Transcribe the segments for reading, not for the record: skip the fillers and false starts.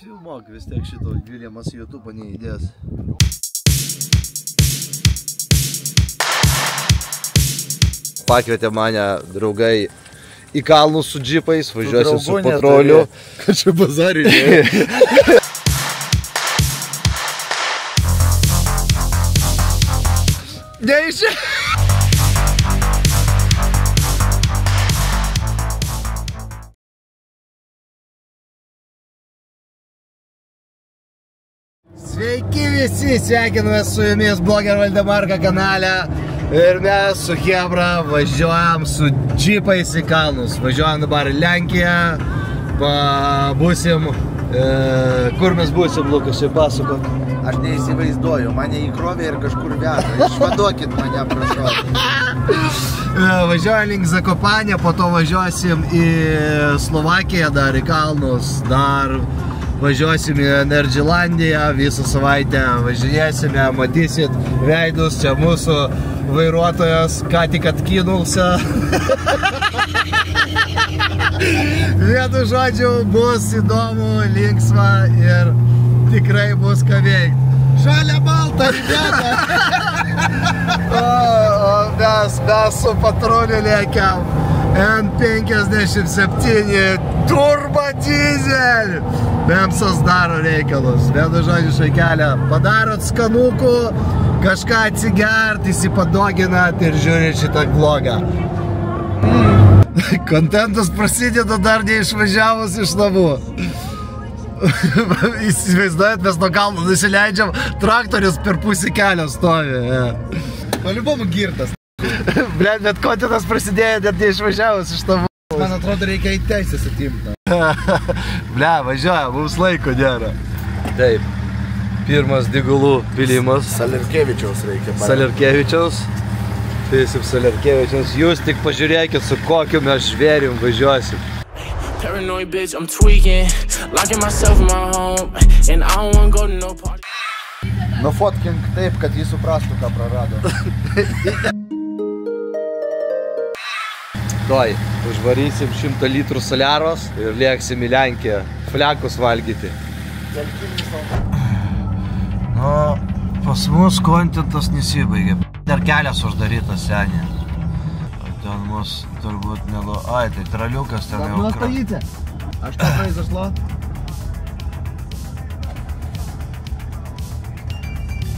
Nusifilmuok, vis tiek šito Viljamas į YouTube neįdės. Pakvietė mane draugai į kalnus su džipais, važiuosim su patroliu. Kad čia bazarį ne? Neišė! Sveiki visi, sveikinamės su jumis Blogger Valdemarka kanale. Ir mes su Chebra važiuojam su džipais į kalnus. Važiuojam dabar į Lenkiją. Būsim... Kur mes būsim, Lukas, čia pasako? Aš neįsivaizduoju, mane įkrovė ir kažkur veda. Išvaduokit mane, prašau. Važiuojam link Zakopanę, po to važiuosim į Slovakiją, dar į kalnus, dar važiuosim į Energylandiją, visą savaitę važinėsime, matysit veidus, čia mūsų vairuotojas ką tik atkinusia. Vienu žodžiu, bus įdomu, linksma ir tikrai bus ką veikti. Žalia balta, ribeta! Mes su patroliu lėkiam N57 turbo dizel. Bemsas daro reikalus. Vienu žodžiu, šaikelę padarot skanukų, kažką atsigert, įsipadoginat ir žiūrit šitą vlogą. Kontentas prasideda dar neišvažiavus iš namų. Įsivaizduojat, mes nuo kalno nusileidžiam, traktorius per pusį kelio stovi. Paliubomu girtas. Blet, bet kontentas prasidėjo net neišvažiavus iš namų. Man atrodo, reikia į teisės atimti. Ble, važiuoja, mums laiko nėra. Taip, pirmas digulų pilimas. Salerkevičiaus reikia. Salerkevičiaus. Peisim Salerkevičiaus. Jūs tik pažiūrėkit, su kokiu mes žvėrim važiuosim. Paranoid bitch, I'm tweaking, locking myself in my home, and I don't want to go to no party. Nufotkink taip, kad jis suprastų, ką prarado. Toj, užvarysim 100 litrų soliaros ir lėksim į Lenkiją flekus valgyti. Nu, pas mus kontentas nesibaigė. Dar kelias uždarytas senė. Ten mus turbūt nelu... Ai, tai traliukas ten jau... Nastojice! A što произошло?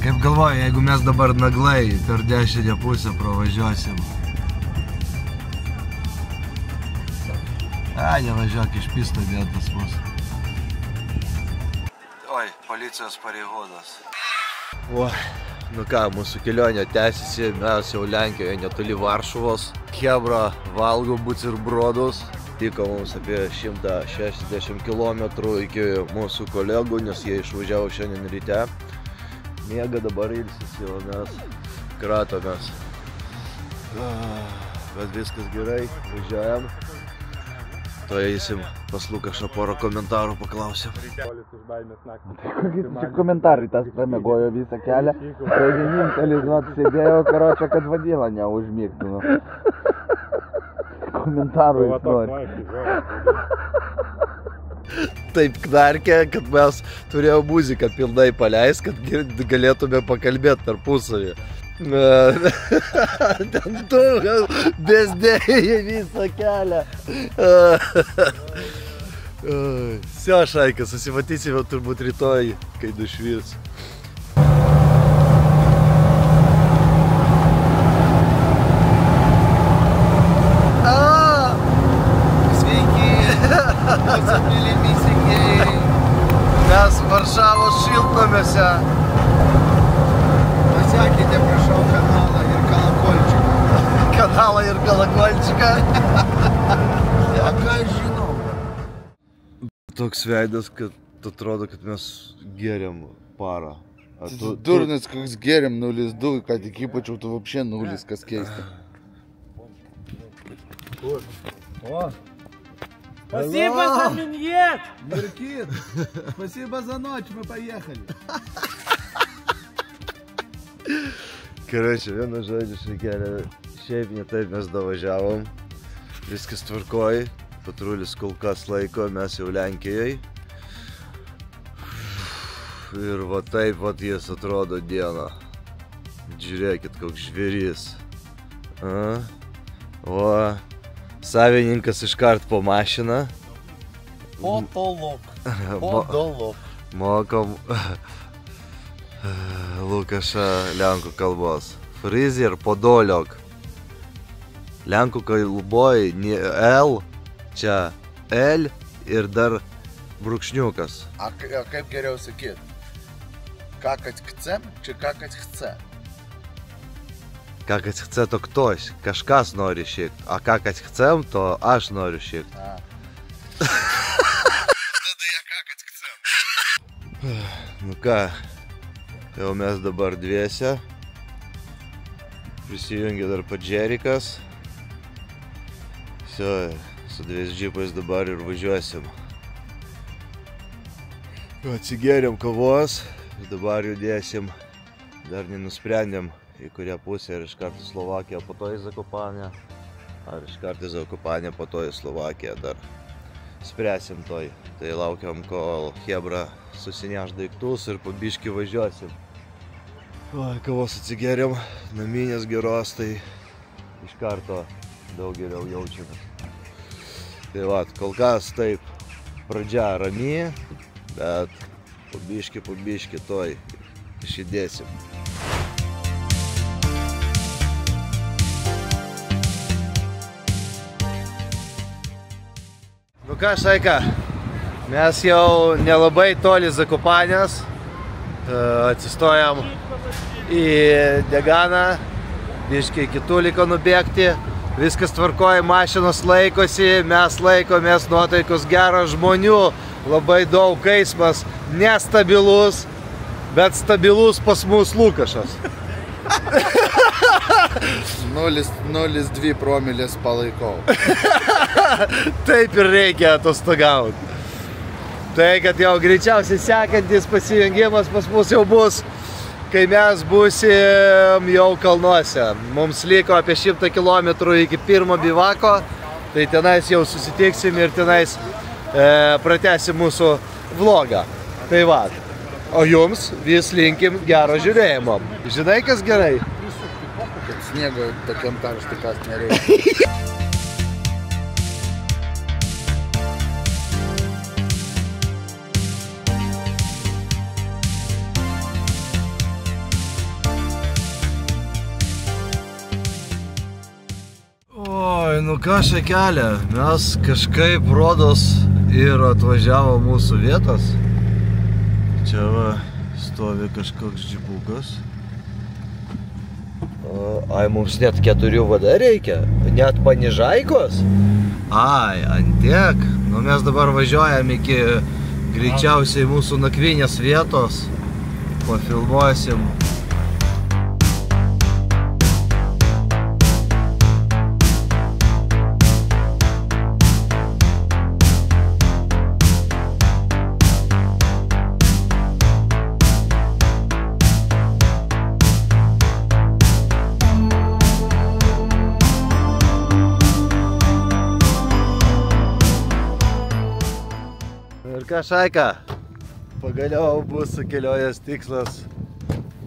Kaip galvoju, jeigu mes dabar naglai per dešinę pusę pravažiuosim. A, nevažiuok, iš pisto dėtas mus. Oi, policijos pareigūnas. O, nu ką, mūsų kelionė tęsiasi, mes jau Lenkijoje netoli Varšuvos. Chebra valgo buterbrodus. Tiko mums apie 160 km iki mūsų kolegų, nes jie išvažiavo šiandien ryte. Miega dabar ilsisi, o mes kratomės. Bet viskas gerai, važiuojam. To eisim pas Lukašą porą komentarų paklausim. Kokie čia komentarai, tas pramiegojo visą kelią. Tai vienintelis, sėdėjo, karočią, kad vadylą neužmygtų. Komentarų jis nori. Taip knarkė, kad mes turėjome muziką pilnai paleist, kad galėtume pakalbėti tarpusavį. Ten tu bezdėjai visą kelią. Sio, šaika, susimatysime turbūt rytoj, kai nušvis. Sveiki! Mūsų mylimi sekėjai. Mes Varšavos šiltnamiuose. Pasiekite, prašau, kanalą ir kalakolčiką. Kanalą ir kalakolčiką. A ką aš žinau? Toks veidas, kad atrodo, kad mes geriam parą. Durnas, koks geriam 0,2, kad tik ypačiau tu вообще nulis, kas keista. О! Спасибо за миньет! Меркит, спасибо за ночь, мы поехали. Короче, vienu žodžiu šaikelė, šiaip ne taip mes davažiavom, viskas tvarkoj, patrulis kol kas laiko, mes jau Lenkijoje. Ir va taip vat jis atrodo dieną. Žiūrėkit, koks žvėris. O, savininkas iškart po mašiną. Podolog. Podolog. Mokom Lukašą lenkų kalbos. Frizier podoliog. Lenkų kalboj L, čia L ir dar brūkšniukas. A kaip geriau sakyt? Kakać chcem, czy kakać chce? Kakać chce to ktoś, kažkas nori šiekt, a kakać chcem to aš noriu šiekt. Tada ja kakać chcem. Nu ką, jau mes dabar dviese. Prisijungia dar Padžerikas. Su 2 džipais dabar ir važiuosim. Atsigėrėm kavos, dabar judėsim. Dar nenusprendėm, į kurią pusę, ar iš karto Slovakiją, po to į Zakopanę, ar iš karto į Zakopanę, po to į Slovakiją, dar spręsim toj. Tai laukiam, kol Chebra susineš daiktus ir po biškį važiuosim. Kavos atsigėrėm, naminės geros, tai iš karto daug geriau jaučiamės. Tai vat, kol kas taip, pradžia rami, bet po biškį toj išjudėsim. Nu ką, Šaika, mes jau nelabai toli Zakopanės, atsistojam į Deganą, biškį kitų liko nubėgti, viskas tvarkoja, mašinos laikosi, mes laikomės, nuotaikos geros, žmonių, labai daug, eismas nestabilus, bet stabilus pas mus Lukašas. 0,2 promilės palaikau. Taip ir reikia atostogauti. Tai, kad jau greičiausiai sekantis pasijungimas pas mus jau bus, kai mes būsim jau kalnuose. Mums liko apie 100 km iki pirmo bivako, tai tenais jau susitiksim ir tenais pratęsim mūsų vlogą. Tai va, o jums vis linkim gero žiūrėjimo. Žinai, kas gerai? Kad sniego tokiam karštai kas nereikia. Oi, nu ką Šakelė, mes kažkaip rodos ir atvažiavo mūsų vietos. Čia va, stovi kažkoks džipukas. Ai, mums net 4 vada reikia, net panižaikos. Ai, antiek. Nu mes dabar važiuojam iki greičiausiai mūsų nakvynės vietos. Pafilmuosim. Ir ką, Šaika, pagaliau mūsų kelionės tikslas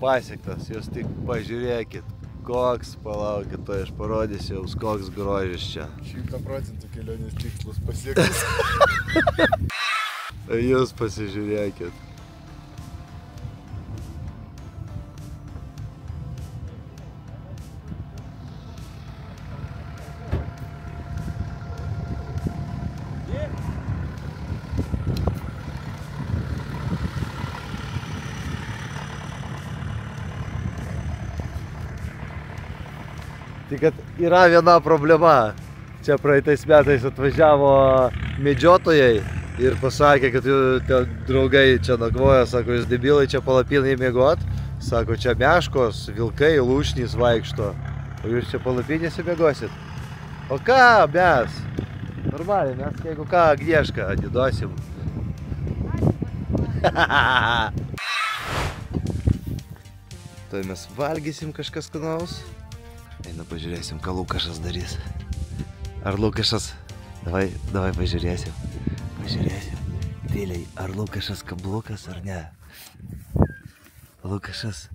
pasiektas. Jūs tik pažiūrėkit, koks, palaukit, to aš parodysiu jums, koks grožis čia. 100% kelionės tikslas pasiektas. Jūs pasižiūrėkit. Tik kad yra viena problema. Čia praeitais metais atvažiavo medžiotojai ir pasakė, kad jų draugai čia nakvoja, sako, jūs debilai čia palapinai miegot. Sako, čia meškos, vilkai, lūšnys vaikšto. O jūs čia palapinėse miegosit? O ką mes? Normaliai, mes jeigu ką, Agniešką atiduosim. Tai mes valgysim kažkas skanaus. Eina pažiūrėsim, ką Lukašas darys. Ar Lukašas... Davai pažiūrėsim. Pažiūrėsim. Tyliai, ar Lukašas kablukas ar ne? Lukašas.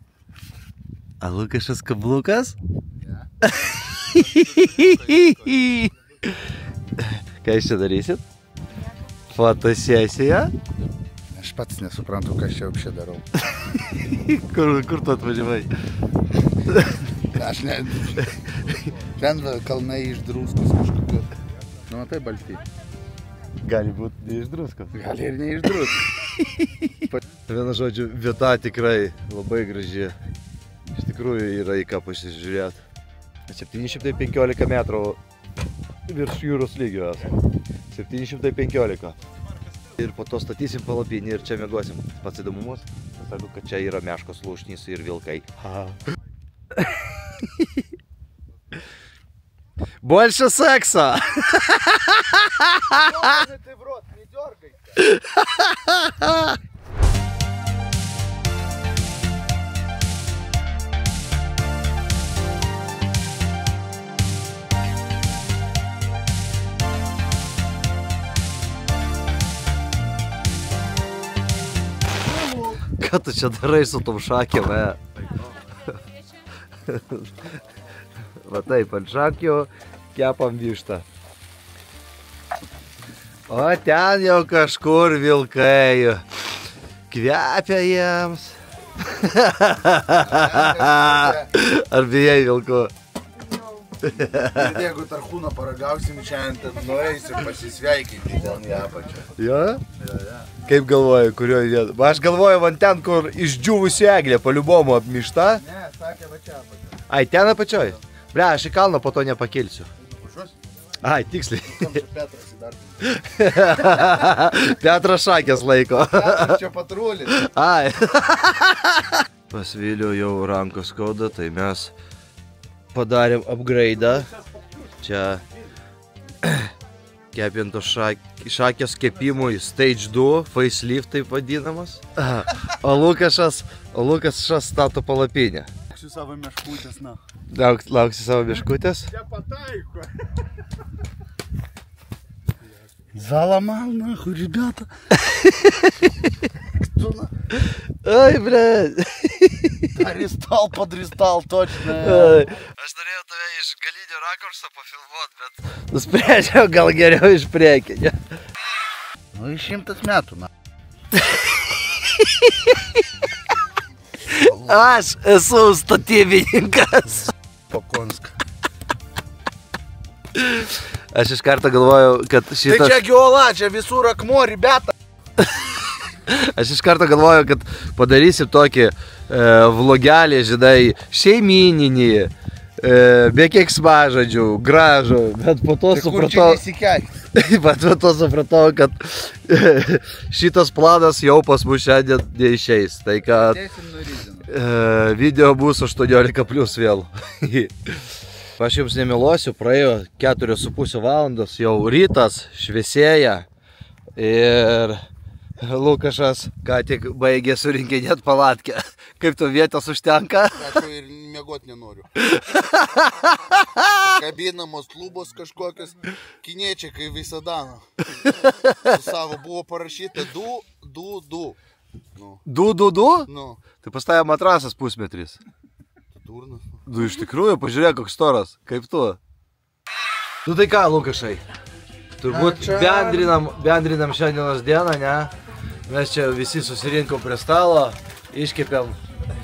A Lukašas kablukas? Ką jūs čia darysit? Fotosesija? Aš pats nesuprantu, ką aš čia apšė darau. Kur tu atvažiavai? Aš ne... Ten kalnai iš druskos kažkokios. Nu, matai, balti. Gali būti ne iš druskos. Gali ir ne iš druskos. Vienu žodžiu, vieta tikrai labai graži. Iš tikrųjų yra į ką pasižiūrėti. 715 metrų virš jūros lygio esame. 715. Ir po to statysim palapinį ir čia miegosim. Pats įdomumas, sakau, kad čia yra meškos lūšnys ir vilkai. Больше секса! Ты в рот не дергайся! Ką tu čia darai su tom šakėm, Va taip, ant šakių kepam vištą. O ten jau kažkur vilkai. Kvepia jiems. Ar bijai vilku? Ir jeigu tarkūną paragausim, šiandien nueisim pasisveikinti ten į apačią. Jo? Kaip galvoji, kurioje vietoje? Aš galvoju, man ten, kur išdžiūvusi eglė paliubomu apmišta. Ne, sakė va čia apačią. Ai, ten apačioj? Ble, aš į kalną po to nepakilsiu. Važiuosi? Ai, tiksliai. Kam čia Petras įdarbinti? Petras šakės laiko. Petras čia patrulis. Ai. Pas Vilių jau rankos skauda, tai mes padarėm upgrade'ą. Čia kepintos šakės kepimui stage 2, facelift taip vadinamas. O Lukašas stato palapinę. Lauksiu savo meškutės, na. Lauksi savo meškutės? Čia pataiko. Заламал нахуй, ребята. Ой, блядь. Подристал, точно. Aš norėjau tave iš galinio rakurso pafilmuot, bet nusprendžiau gal geriau iš priekinio. Nu, iš 100 metų, na. Aš esu statybininkas. Pokonska. Aš iš karto galvojau, kad šitas... Tai čia giola, čia visur akmuo, ribeta. Aš iš karto galvoju, kad padarysim tokį vlogelį, žinai, šeimininį, be keiksmažodžių, gražų, bet po to supratau, kad šitas planas jau pas mus šiandien neišeis. Tai kad video bus 18+ vėl. Aš jums nemeluosiu, praėjo 4,5 valandos, jau rytas, šviesėja ir Lukašas ką tik baigė surinkinėt palatkę. Kaip tu vietos užtenka? Aš jau ir miegot nenoriu. Kabinamos lubos kažkokios, kiniečiai kaip visada. Su savo buvo parašyta 2-2-2. 2-2-2? Nu. Tai pastavė matrasas pusmetris. Turnas. Nu, iš tikrųjų, pažiūrėk, koks storas, kaip tu. Nu tai ką, Lukašai, turbūt bendrinam šiandienos dieną, ne? Mes čia visi susirinkom prie stalo, iškepėm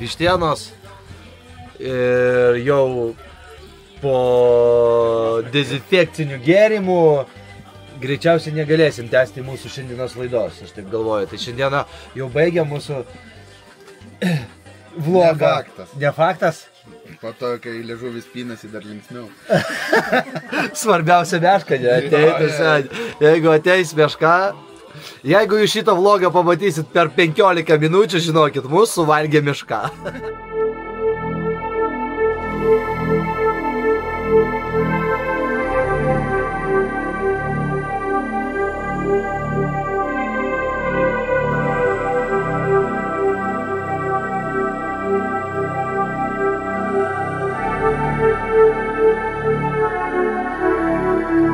vištienos ir jau po dezinfekcinių gėrimų greičiausiai negalėsim tęsti mūsų šiandienos laidos, aš taip galvoju. Tai šiandieną jau baigiam mūsų vlogą. Ne faktas. Ne faktas? Po to, kai liežuvis pinasi, dar linksmiau. Svarbiausia meška, ne? Jeigu ateis meška, jeigu jūs šitą vlogą pamatysit per 15 minučių, žinokit, mūsų suvalgė meška.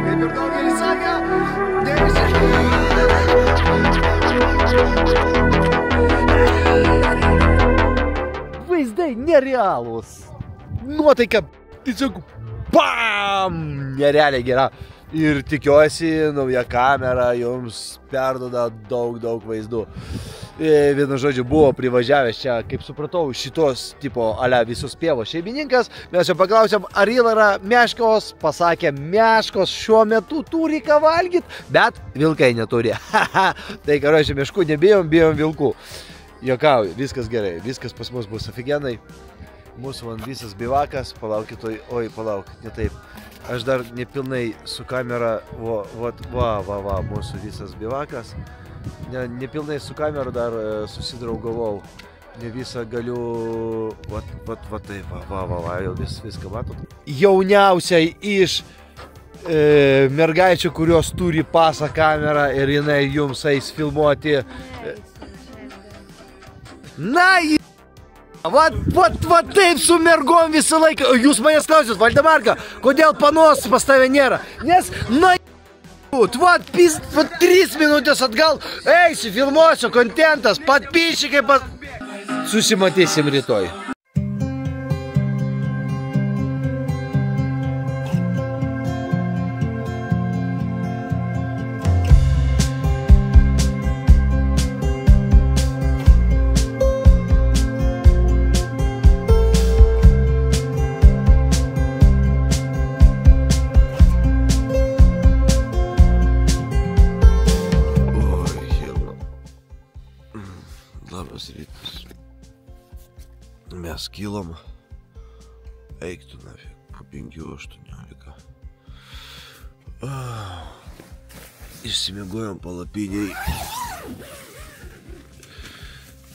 Kaip ir daugelis sakė, dėmesį. nerealūs. Nuotaika tiesiog bam! Nerealiai gera. Ir tikiuosi, nauja kamera jums perduoda daug vaizdų. Vienu žodžiu, buvo privažiavęs čia, kaip supratau, šitos tipo ale visus pievos šeimininkas. Mes jo paklausėm, ar yra meškos. Pasakė, meškos šiuo metu turi ką valgyt, bet vilkai neturi. Tai karočią, miškų nebijom, bijom vilkų. Jokauju, viskas gerai, viskas pas mus bus ofigenai. Mūsų man visas bivakas, palaukit, oi, palauk, ne taip. Aš dar nepilnai su kamera, va, mūsų visas bivakas. Nepilnai su kameru dar susidraugavau. Ne visą galiu, va taip, va, jau viską matot. Jauniausiai iš mergaičių, kurios turi pasą kamerą ir jinai jums eis filmuoti. Na, va taip su mergom visą laiką. Jūs manęs klausėt, Valdemarka, kodėl panos pas tave nėra? Nes, na, va 3 minutės atgal eisiu, filmuosiu, kontentas, подписчиkai, susimatysim rytoj. Labas rytas. Mes kilom. Eik tu nafig, po 5:18. Išsimiegojom palapiniai.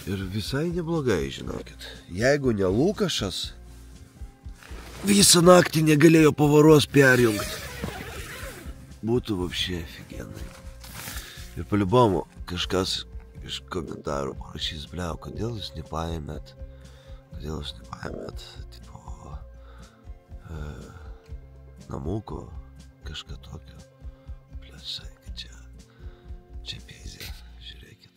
Ir visai neblogai, žinokit. Jeigu ne Lukašas, visą naktį negalėjo pavaros perjungti. Būtų vapšė ofigenai. Ir paliubomu kažkas iš komentarų parašys, bliau, kodėl jūs nepaėmėt, tipo, namuko, kažką tokio. Pliašai, kad čia peizė, žiūrėkit.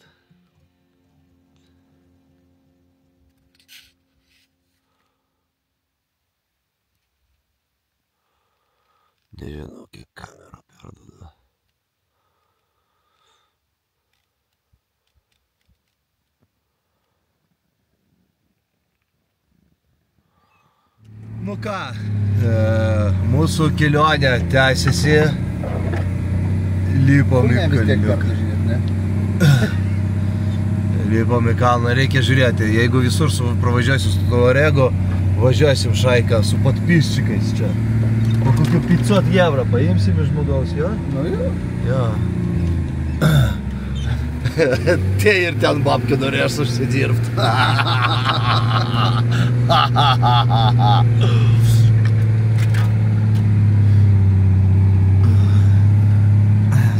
Nežinau, kiek kamera perduoda. Nu ką, mūsų kelionė tęsiasi, lipom į kalniuką. Lipom į kalną, reikia žiūrėti, jeigu visur pravažiuosim su Tuaregu, važiuosim šaiką su подписчикais čia. Po kokiu 500 eurų paimsim iš žmogaus, jo? Nu jo. Jo. Tie ir ten babkių norės užsidirbt.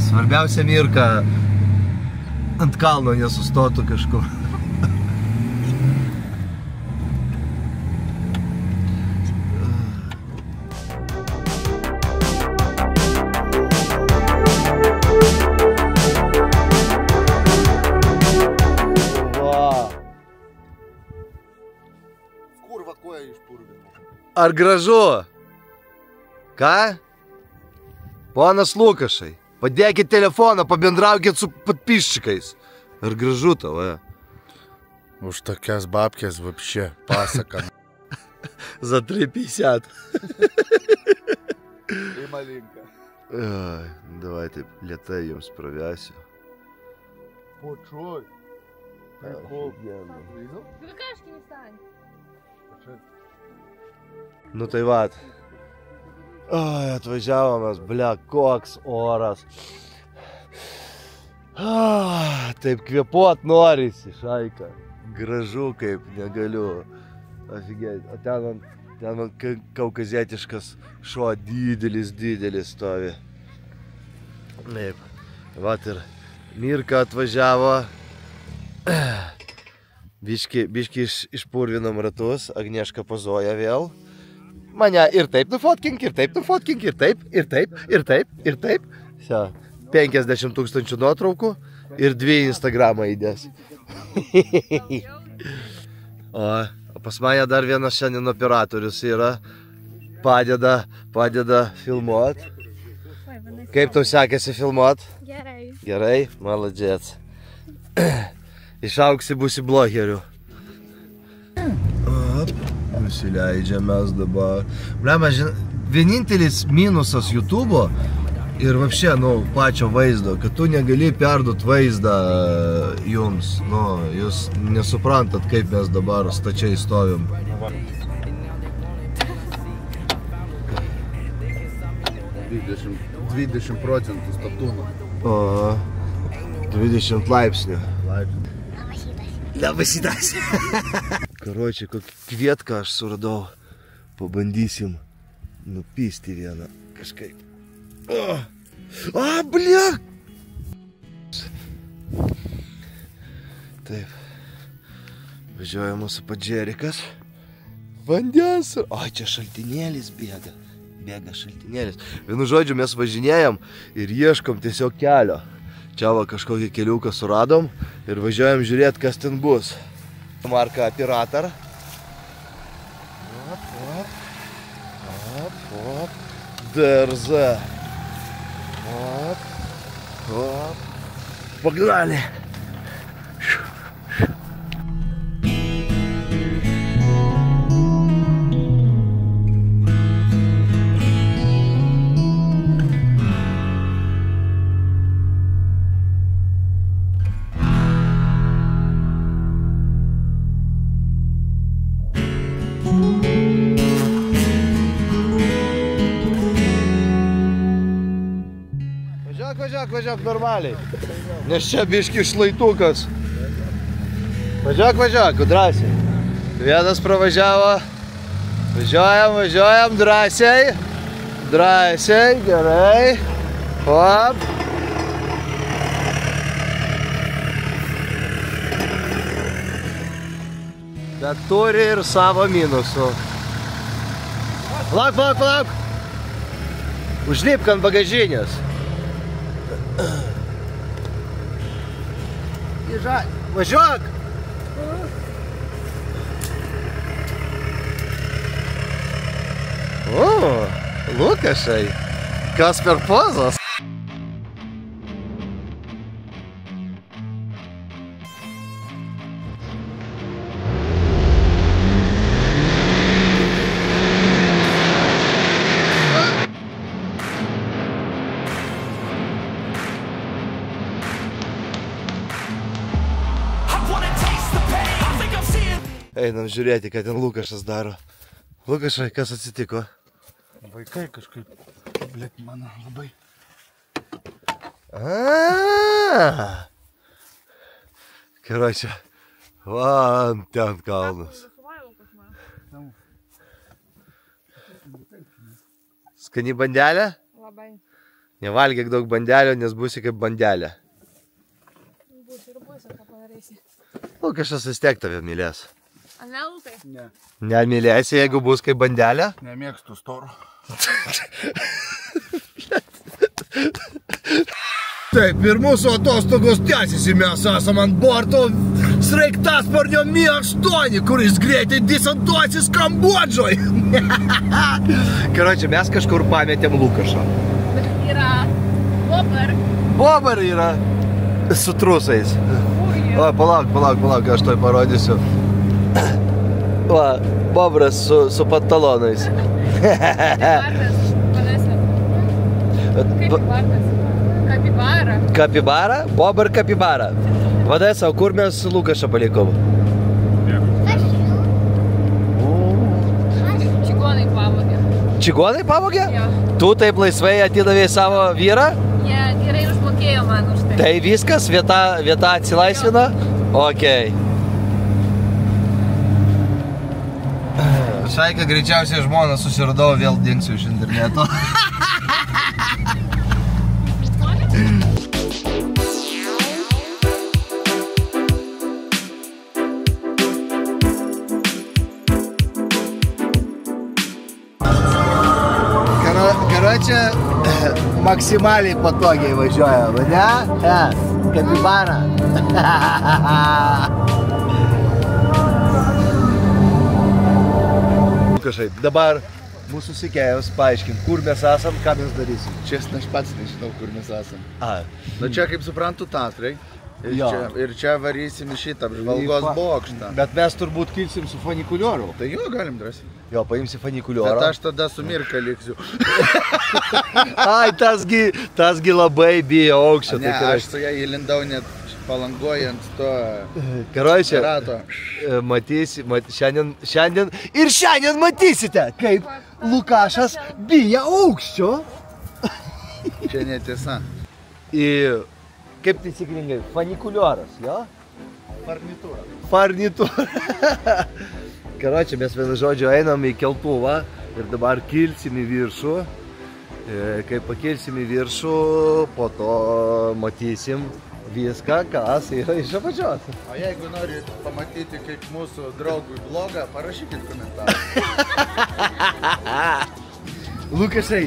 Svarbiausia, Mirka ant kalno nesustotų kažkur. Ar gražu? Ką? Ponas Lukašai, padėkit telefoną, pabendraukit su подписчикais. Ar gražu tau, Už tokias babkės вообще pasaka. За 3,50. И маленько. Давай taip lėtai jums pravesiu. Почой. Прикол. Какашки не стань. Nu tai vat. Atvažiavomės, blia, koks oras. Taip kvėpuot norisi, šaika. Gražu kaip negaliu. Afigėt. O ten man kaukazietiškas šuo didelis stovi. Taip. Vat ir Mirka atvažiavo. Biški išpurvinom ratus, Agnieška pozuoja vėl. Mane ir taip nufotkink, ir taip nufotkink, ir taip, ir taip, ir taip, ir taip. 50 000 nuotraukų ir 2 Instagramą įdės. O Pas mane dar vienas šiandien operatorius yra. Padeda filmuot. Kaip tau sekėsi filmuot? Gerai. Gerai, maladžėts. Išaugsi būsi blogeriu. Nusileidžiamės dabar. Blema, vienintelis minusas YouTube'o ir vapšė, pačio vaizdo, kad tu negali perduot vaizdą jums. Jūs nesuprantat, kaip mes dabar stačiai stovim. 20% statumo. 20 laipsnių. Labasitas. Karočiui, kokį kvietką aš suradau. Pabandysim nupisti vieną kažkaip. Blia! Taip. Važiuoja mūsų padžerikas. Vandens. Čia šaltinėlis bėga. Bėga šaltinėlis. Vienu žodžiu, mes važinėjam ir ieškom tiesiog kelio. Čia va kažkokį keliuką suradom ir važiuojam žiūrėti, kas ten bus. Marka operator. Дерза. Погнали. Važiuok normaliai, nes čia biški šlaitukas. Važiuok, drąsiai. Vienas pravažiavo. Važiuojam, drąsiai. Drąsiai, gerai. Hop. Bet turi ir savo minusų. Palauk. Užlipk ant bagažinės. Važiuok! Lukašai, kas per pozas? Einam žiūrėti, ką ten Lukašas daro. Lukašai, kas atsitiko? Vaikai kažkaip, mano labai. Karočią, van ten kalnas. Skani bandelė? Labai. Nevalgyk daug bandelio, nes būsi kaip bandelė. Būsi, ką padarysi. Lukašas vis tiek tave mylės. A ne, Lukai? Ne. Nemylėsi, jeigu bus kaip bandelė? Nemėgstu storo. Taip, ir mūsų atostogos tęsiasi, mes esam ant borto sraigtasparnio Mi-8, kuris greitai disantuosis Kambodžoj. Karočią, mes kažkur pametėm Lukašą. Bet yra Bobar yra su trusais. O, palauk, aš toj parodysiu. Va, bobras su pantalonais. Vardas, Vanessa. Kaip vardas? Kapibara. Kapibara? Bobar kapibara. Vanessa, o kur mes Lukašą palikom? Čigonai pavogė. Čigonai pavogė? Jo. Tu taip laisvai atidavei savo vyrą? Jie gerai užmokėjo man už tai. Tai viskas? Vieta atsilaisvina? Okei. Visai, kad greičiausiai žmoną susiradau, vėl dingsiu iš interneto. Karočią, maksimaliai patogiai važiuoja, ne? Kapibara. Lukašai, dabar mūsų sekėjams paaiškint, kur mes esam, ką mes darysim. Česna, aš pats nežinau, kur mes esam. Nu čia, kaip suprantu, Tatrai. Ir čia varysim į šitą apžvalgos bokštą. Bet mes turbūt kilsim su funikulioriu. Tai jo, galim drąsiai. Jo, paimsi funikuliorą. Bet aš tada su Mirka liksiu. Ai, tasgi labai bijo aukščio. Ne, aš su ją įlindau net palangojant to Karočią, rato. Šiandien matysite, kaip Lukašas bijo aukščio. Čia netiesa. Kaip taisyklingai, funikuliuoras, jo? Farnitūra. Karočią, mes vienu žodžiu einam į keltuvą ir dabar kilsim į viršų. Kai pakilsim į viršų, po to matysim viską, kas yra iš apačios. O jeigu norit pamatyti, kaip mūsų draugui bloga, parašykit komentarą. Lukašai,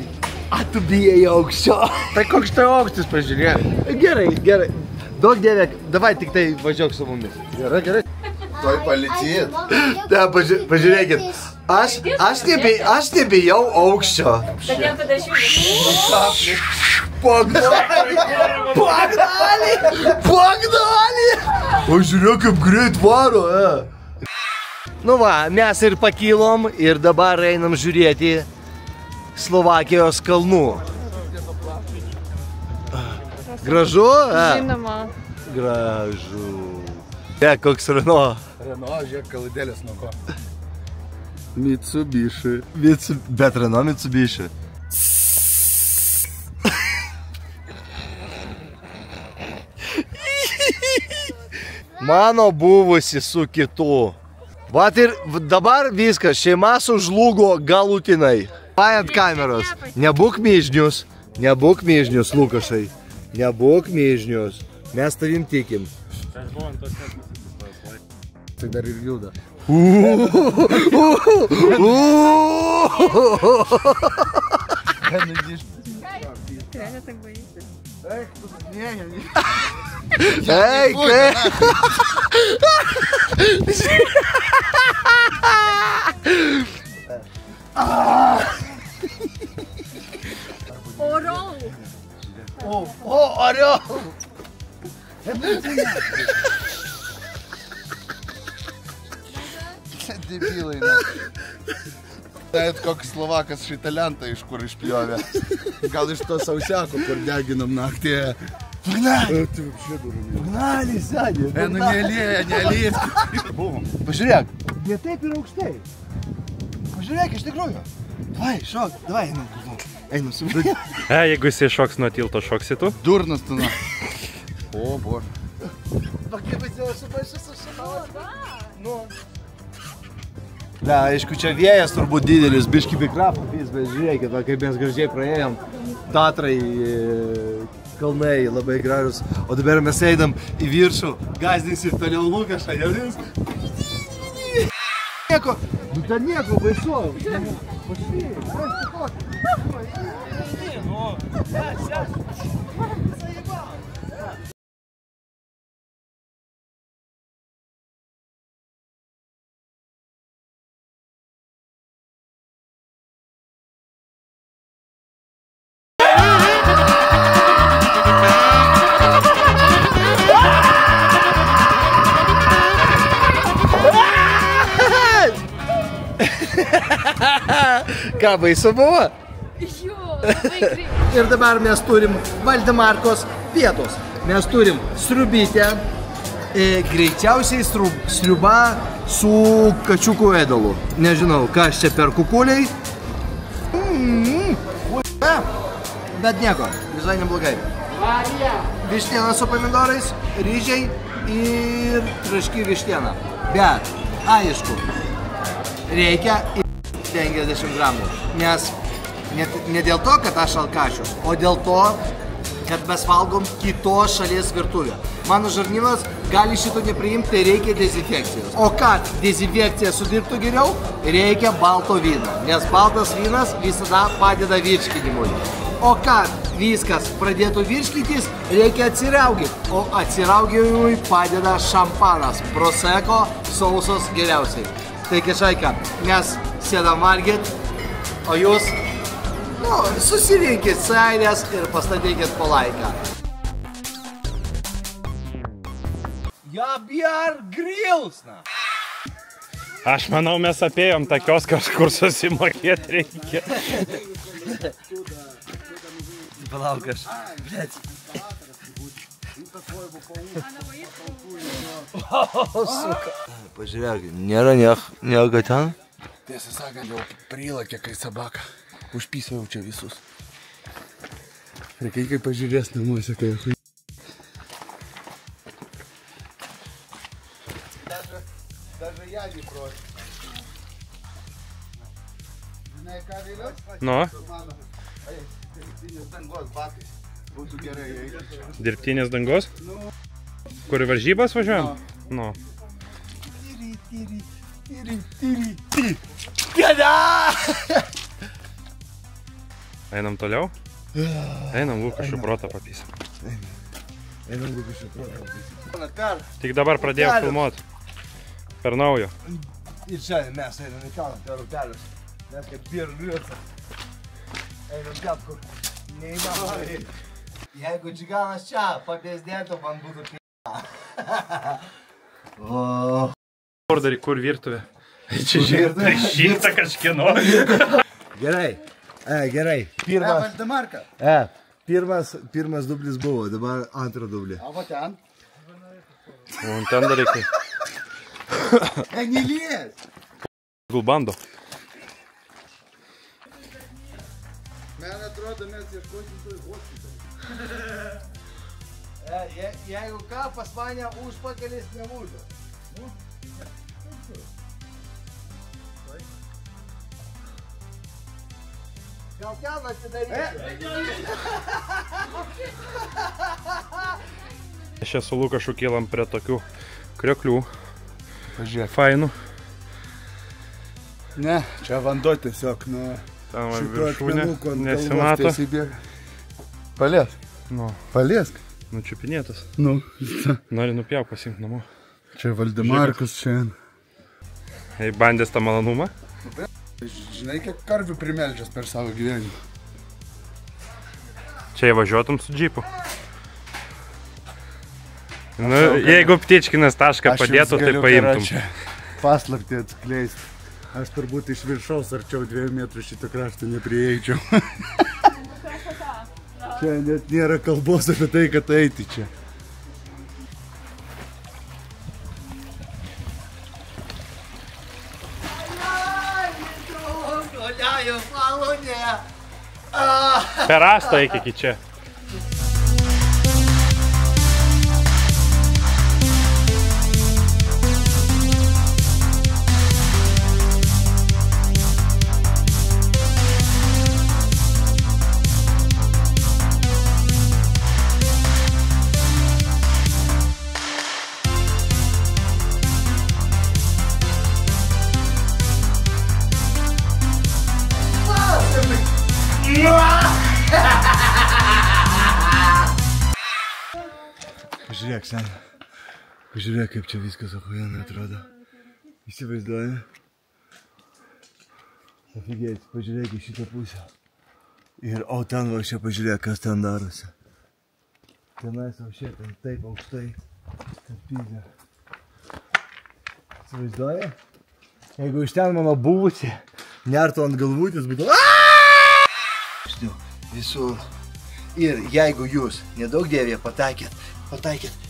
tu bijai aukščio. Tai koks tai aukštis, pažiūrėk. Gerai. Daug dievė, davai tik tai važiuok su mumis. Gerai. Toj palicėt. Pažiūrėkit, aš nebijau aukščio. Bet jam tada šiūrė. Pagdali! O žiūrėk, kaip greit varo, Nu va, mes ir pakilom ir dabar einam žiūrėti Slovakijos kalnų. Gražu? Žinoma. Gražu. Koks Renault. Renault, žiūrėk, kalidėlės nuo ko. Mitsubishi. Bet Renault Mitsubishi. Mano buvusi su kitu. Vat ir dabar viskas, šeima sužlugo galutinai. Ant kameros. Nebūk myžnius, Lukašai. Nebūk myžnius. Mes tavim tikim. Tai dar ir juda. Realiai tak baisi. Ei, kai? Orau. Oreo! Debilai, ne. Tai koks Slovakas šitą lentą iš kur išpjovė. Gal iš to sausiako, kur deginam naktį. Pagnali! Pagnali, sėdė! Nu nelėt. Pažiūrėk, ne taip ir aukštai. Pažiūrėk, iš tikrųjų. Davai, šok, davai, einam su mumis. Jeigu jisai šoks nuo tilto, šoksi tu? Durnas tu na. O, bože. Pakėpėsi, aš supaišęs su šalau. Nu. Ne, aišku, čia vėjas turbūt didelis, biški mikrofas, bet žiūrėkit, kaip mes gražiai praėjom. Tatrai, kalnai labai gražus, o dabar mes eidam į viršų, gazdinsim toliau Lukašą, jau jums. Nieko, nu ten nieko baisu. Ką, baisu buvo? Jo, labai greit. Ir dabar mes turim Valdemarkos pietus. Mes turim sriubytę, greičiausiai sriuba su kačiukų ėdalu. Nežinau, kas čia per kukuliai. Bet nieko, visai neblogai. Vištiena su pomidorais, ryžiai ir traški vištiena. Bet, aišku, reikia 50 gramų, nes ne dėl to, kad aš alkašius, o dėl to, kad mes valgom kitos šalies virtuvę. Mano žarnynas gali šito nepriimti, tai reikia dezinfekcijos. O kad dezinfekcija sudirbtų geriau, reikia balto vyno, nes baltas vynas visada padeda virškinimui. O kad viskas pradėtų virškytis, reikia atsiraugyti, o atsiraugimui padeda šampanas, prosecco, sausos geriausiai. Tai kažkaika, mes sėdam valgyt, o jūs susirinkit sairės ir pastatykit po laiką. Jabjar grils, na. Aš manau, mes apėjom tą kioską, kur susimokėti reikia. Palauk aš. Suka. Pažiūrėk, nėra nieko ten. Tiesą sakant, jau prilakė, kai sabaka. Užpysau čia visus. Reikia, kai pažiūrės namuose, kai hui. Даже я не против. Žinai, ką vėliau? Nu, Dirbtinis dangos batais. Būtų gerai eiti. dirbtinės dangos? Kur į varžybas važiuojam? Nu. Einam toliau? Einam Lukašų protą papysim. Einam Lukašų protą papysim. Tik dabar pradėjau filmuoti. Per naujo. Ir šiandien mes einam į kalną per upelius. Mes kaip birliuose. Einam ten, kur neįmanoma eiti. Jeigu džiganas čia papėsdėtų, man būtų p***a. Orderį, kur virtuvė? Čia šitą kažkieno. Gerai, gerai. Valdemarka. Pirmas dublis buvo, dabar antrą dublį. O va ten? O ten dar reikia. Nenilies. Gulbando. Man atrodo, mes ieškosim toj hospitalį. Jeigu ką, pas mane užpakalis nebūtų. Gal kelną atsidaryti? Čia su Lukašu kylam prie tokių krioklių. Pažiūrėk. Fainų. Ne, čia vanduo tiesiog nuo Ten va šito viršūnė akmenuko ant nesimato. galvos tiesiai bėga. Paliesk. Nu, Paliesk. nučiupinėtas. Nu, Nori nupjauk pasiimti namo. čia Valdemarkas šiandien. Jei bandės tą malonumą. Žinai, kiek karvių primeldžias per savo gyvenimą. Čia įvažiuotum su džipu. Nu, jeigu Ptičkinas tašką padėtų, tai paimtum. Paslaptį atskleisti. Aš turbūt iš viršaus arčiau 2 metrų šitą kraštą neprieičiau. Čia net nėra kalbos apie tai, kad eiti čia. Per rastą eik iki čia. Pažiūrėk, sen. Pažiūrėk, kaip čia viskas achujenai atrodo. Įsivaizduoji? Afigėt, pažiūrėk į šitą pusę. Ir, o ten va čia pažiūrėk, kas ten darosi. Tenais va čia, ten taip aukštai. Ten pizė. Įsivaizduoji? Jeigu iš ten mano buvusi, nertų ant galvutės, būtų Visur. Ir jeigu jūs nedaug dievė pataikėt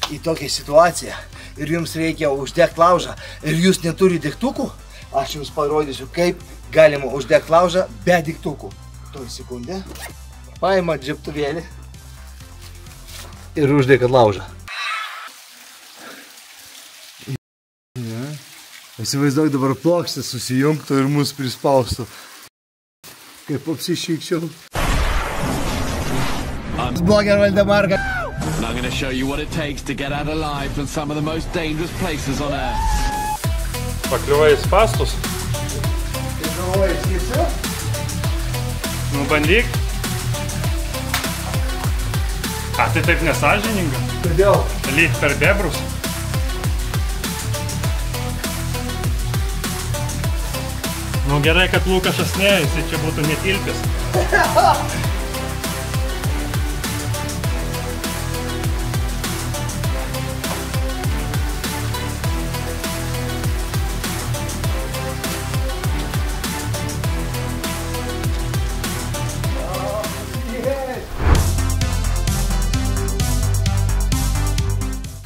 į tokią situaciją ir jums reikia uždegti laužą ir jūs neturi degtukų, aš jums parodysiu, kaip galima uždegti laužą be degtukų. Toj sekundę. Paimat džiptuvėlį ir uždegat laužą. Įsivaizduok, dabar plokštės susijungtų ir mus prispaustų. Kaip apsišykčiau. Bloger Valdemarka. And I'm going to show you what it takes to get out alive from some of the most dangerous places on earth. Pakliuvai į spastus. Kaip galvoji, skirsiu? Nu, bandyk. A, tai taip nesąžininga. Kodėl? Lyg per bebrus. Nu gerai, kad Lukašas ne, jisai čia būtų netilpęs.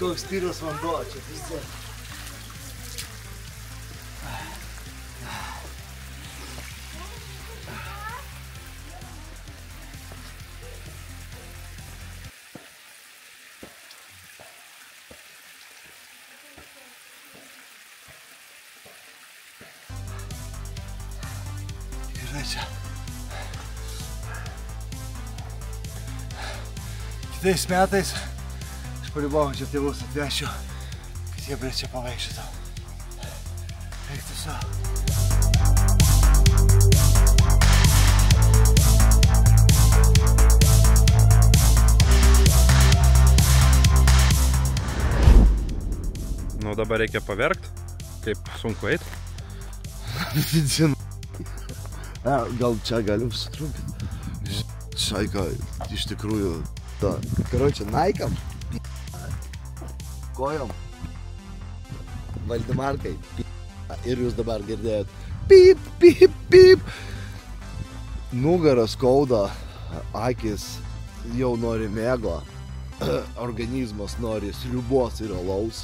Koks tyras vanduo čia visi. Gerai čia. Kitais metais По-любому čia tėvus atvešiu, kad jie prie čia pavaikščiotų. Eiktų savo. Nu dabar reikia paverkt, kaip sunku eit. Gal čia galim sutrumpinti. Šaika, iš tikrųjų, ta. Karočią, naikam. Kojom. Valdimarkai. Ir jūs dabar girdėjot. Pip, pip, pip. Nugarą skauda, akis jau nori miego. Organizmas nori sriubos ir alaus.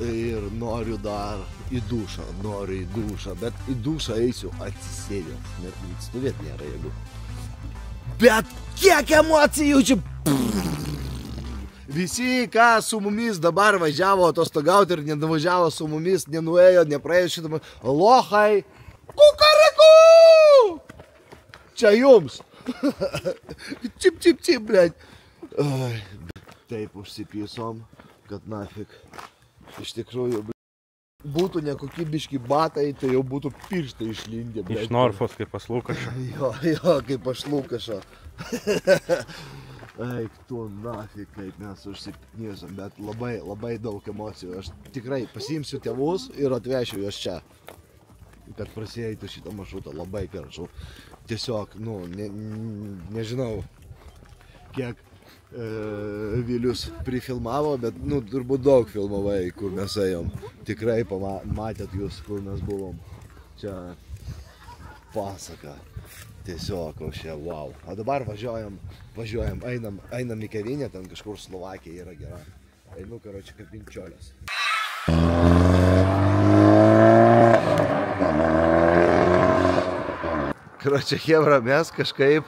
Ir noriu dar į dušą, bet į dušą eisiu atsisėdęs, net stovėt nėra jėgų. Bet kiek emocijų čia! Visi, ką su mumis dabar važiavo atostogauti ir nenuvažiavo su mumis, nenuėjo, nepraėjo šitą, lohai, kukariku! Čia jums! Čip, čip, čip, blėt. Taip užsipysom, kad nafik. Iš tikrųjų, būtų nekokybiški batai, tai jau būtų pirštai išlindę. Iš Norfos, kaip pas Lukašo. Jo, kaip pas Lukašo. Eik tu nafik, kaip mes užsipnysim, bet labai daug emocijų. Aš tikrai pasiimsiu tėvus ir atvešiu juos čia, kad prasieitų šitą maršrutą. Labai karšau. Tiesiog, nežinau, kiek Vilius prifilmavo, bet, turbūt daug filmavai, kur mes ėjom. Tikrai matėt jūs, kur mes buvom. Čia pasaka. Tiesiog, wow. O dabar važiuojam, einam į kavinę, ten kažkur Slovakija yra gera. Einu, karočią, kaip pinčiolės. Karočią, chebra, mes kažkaip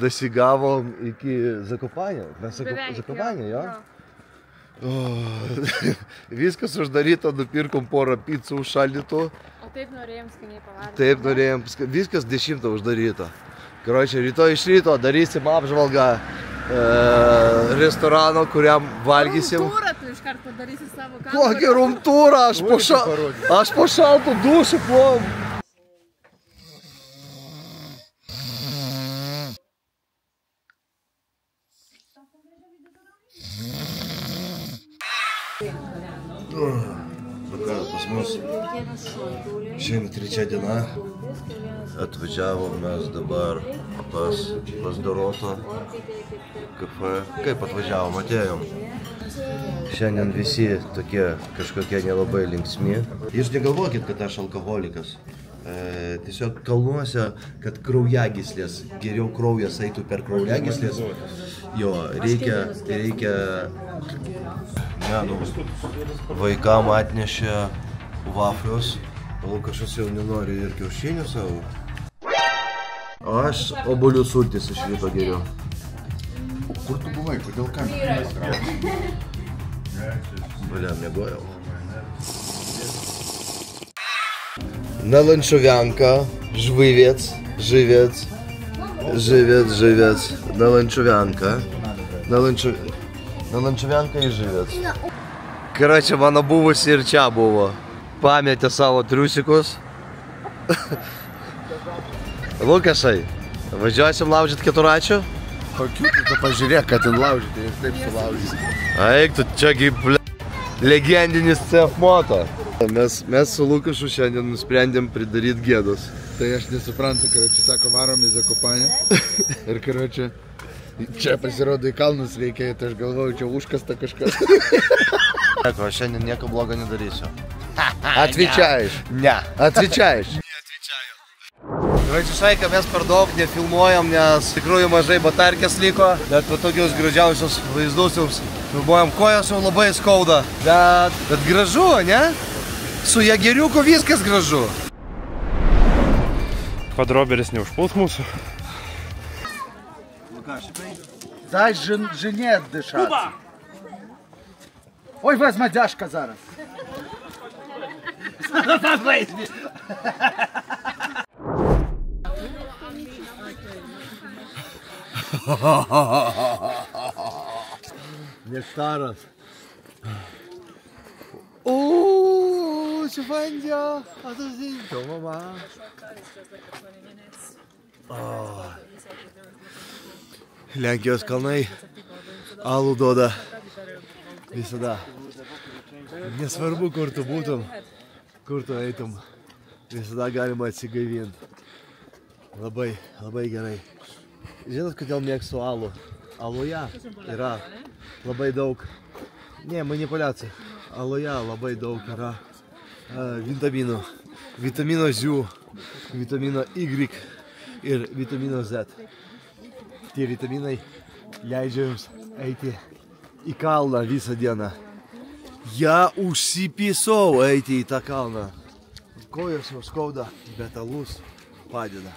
dasigavom iki Zakopanė. Mes Zakopanė, jo? Viskas uždaryta, nupirkom porą picų užšaldytų. O taip norėjom skaniai pavalgyti. Taip norėjom, viskas 10 uždaryta. Karočią, rytoj iš ryto darysim apžvalgą restorano, kuriam valgysim. Rumtūrą tu iš karto padarysi savo kamerą. Kokį rumtūrą? Aš po šaltų dušų plovu. Pas mus šiandien 3 diena. Atvažiavom mes dabar pas Dorotą kafe. Kaip atvažiavom, atėjom. Šiandien visi tokie kažkokie nelabai linksmi. Jūs negalvokit, kad aš alkoholikas. Tiesiog kalnuose, kad kraujagyslės, geriau kraujas eitų per kraujagyslės. Jo, reikia vaikam atnešė vaflius. Lukašas jau nenori ir kiaušinių savo. Aš obuolių sultis iš ryto geriau. Kur tu buvai? Kodėl kameras traukia? Бля, miegojau. Nalančovianka, žvaivėc. Nalančovianka. Nalančovianka ir žvaivėc. Karočią, mano buvusi ir čia buvo. Pametė savo triusikus. Lukašai, važiuosim laužyti keturačių? Kokių tu pažiūrėk, kad ten laužyti ir taip sulaužyti. Eik, tu čiagi, ble, legendinis CF moto. Mes su Lukašu šiandien nusprendėm pridaryti gėdos. Tai aš nesuprantu, karoči, sako, varom į Zakopanę. Ir karoči, čia pasirodo į kalnus reikia, tai aš galvoju, čia užkasta kažkas. Aš šiandien nieko blogo nedarysiu. Atvičiajiš. Ne. Atvičiajiš. Šaiką mes per daug nefilmuojam, nes tikrųjų mažai batarkės liko, bet po tokius gražiausius vaizdus jums filmuojam, kojas jau labai skauda. Bet gražu, ne? Su jageriuku viskas gražu. Kvadrauberis neužpuls mūsу. Дай жене отдышаться. Ой, возьма дяшка зараз. Нектарас. Ooo, ce fain dia. Atât mama. Lenkijos kalnai alų duoda visada. Nesvarbu, kur tu būtum, kur tu eitum, visada galima atsigaivinti. Labai, labai gerai. Žinot, kodėl mėgstu alų? Aluje yra labai daug, ne manipuliacija, aluje labai daug yra vitaminų. Vitamino Z, vitamino Y ir vitamino Z. Tie vitaminai leidžia jums eiti į kalną visą dieną. Ja užsipisau eiti į tą kalną. Kojas jau skauda, bet alus padeda.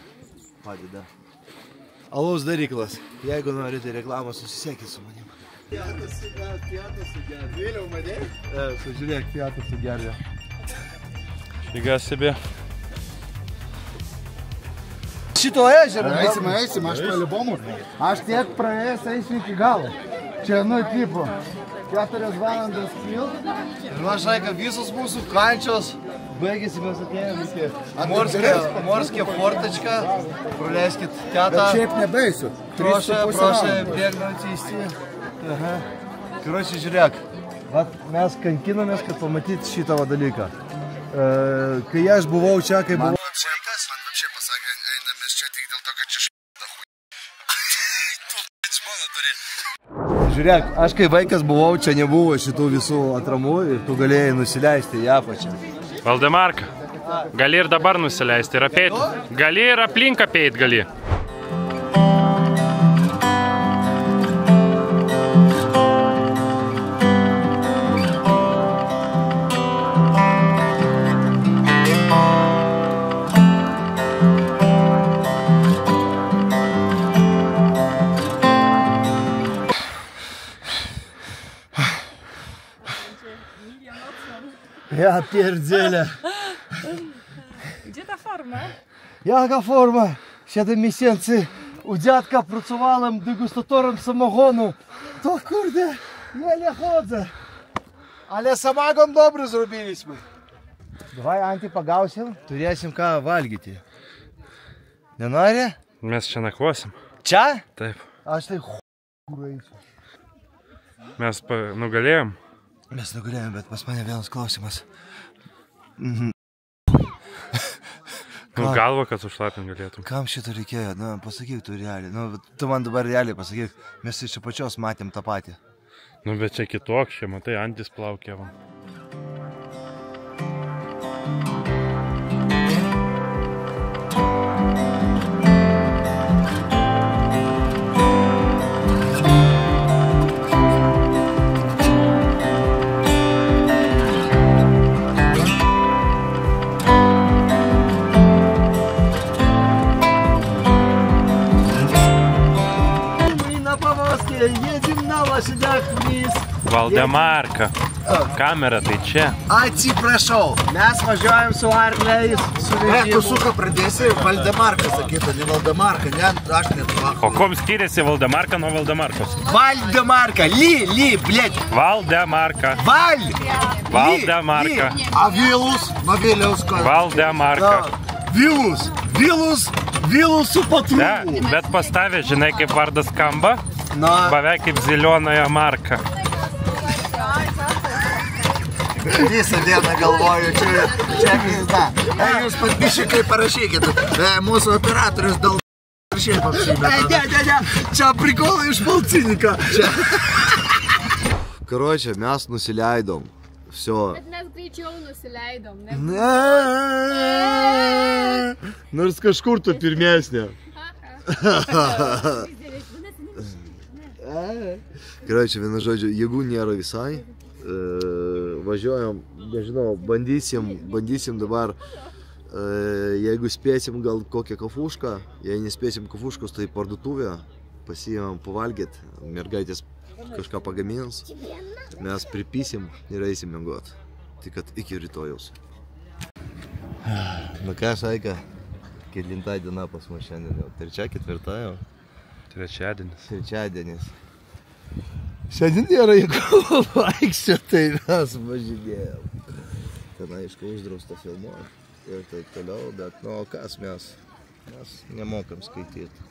Alaus daryklas. Jeigu norite reklamą, susisiekit su manim. Fiatas sugerė. Vėliau madėjai? Sužiūrėk, Fiatas sugerė. Figa себе. Šito ežerą. Eisim, aš palibomu. Aš tiek praėjęs eisiu iki galo. Čia, tipo, 4 valandas pilt. Šaiką, visos mūsų kančios baigėsi, mes atėjom iki Morskė fortačką. Praleiskit tetą. Bet šiaip nebeisiu. Prošai, bėgnant įsti. Karoči, žiūrėk. Mes kankinamės, kad pamatyti šitą dalyką. Kai aš buvau čia, kai buvau... Man вообще pasakė, einamės čia tik dėl to, kad čia Žiūrėk, aš kai vaikas buvau, čia nebuvo šitų visų atramų ir tu galėjai nusileisti į apačią. Valdemarka, gali ir dabar nusileisti ir apeit. Gali ir aplink apeit gali. Ja pierdzielę. Gdzie ta forma? Jaka forma? 7 miesięcy u dziadka pracowałem degustatorem samogonu. To kurde, nie chodzę. Ale samagon dobry zrobiliśmy. Dawaj, Anti, pagausim. Turėsim ką valgyti. Nenori? Mes čia nakvosim. Čia? Taip. Aš tai eisiu. Mes nugalėjom. Mes nugalėjom, bet pas mane vienas klausimas. Galva, kad užlapint galėtum. Kam šito reikėjo? Nu, pasakyk tu realiai. Tu man dabar realiai pasakyk. Mes iš pačios matėm tą patį. Nu, bet čia kitoks, čia matai, Antis plaukė. Едем на лошадях вниз. Valdemarka. Kamera tai čia. Atsiprašau, mes važiuojam su arkliais, su vežimu. Tu suka pradėsi Valdemarka sakyti, ne Valdemarka, ne, aš net vakar. O kom skiriasi Valdemarka nuo Valdemarkos? Valdemarka, blėt. Valdemarka. Valdemarka. A Vilus, nuo Viliaus ko? Valdemarka. Vilus su patrūlu. Ne, bet pas tave, žinai, kaip vardas skamba? Na. Beveik kaip Zilionoja marka. Visą dieną galvoju, čia pizda. Jūs patbišikai parašykit. Mūsų operatorius dėl šiaip apsimeta. Ne. Čia prikolai iš polcininką. Karočią, mes nusileidom. Всё. Bet mes greičiau nusileidom. Nors kažkur tu pirmesnė. Karočią, vienu žodžiu, jėgų nėra visai. Važiuojam, nežinau, bandysim dabar, jeigu spėsim gal kokią kafušką, jei nespėsim kafuškos, tai parduotuvę, pasiimam pavalgyt, mergaitės kažką pagamins, mes pripysim ir eisim miegot. Tik kad iki rytojaus. Na ką, Šaika, kelinta diena pas mus šiandien jau? Trečia, ketvirta jau? Trečiadienis. Šiandien nėra jėgų vaikščio, tai mes važinėjom. Ten aišku uždrausta filmuoti ir taip toliau, bet nu kas mes nemokam skaityti.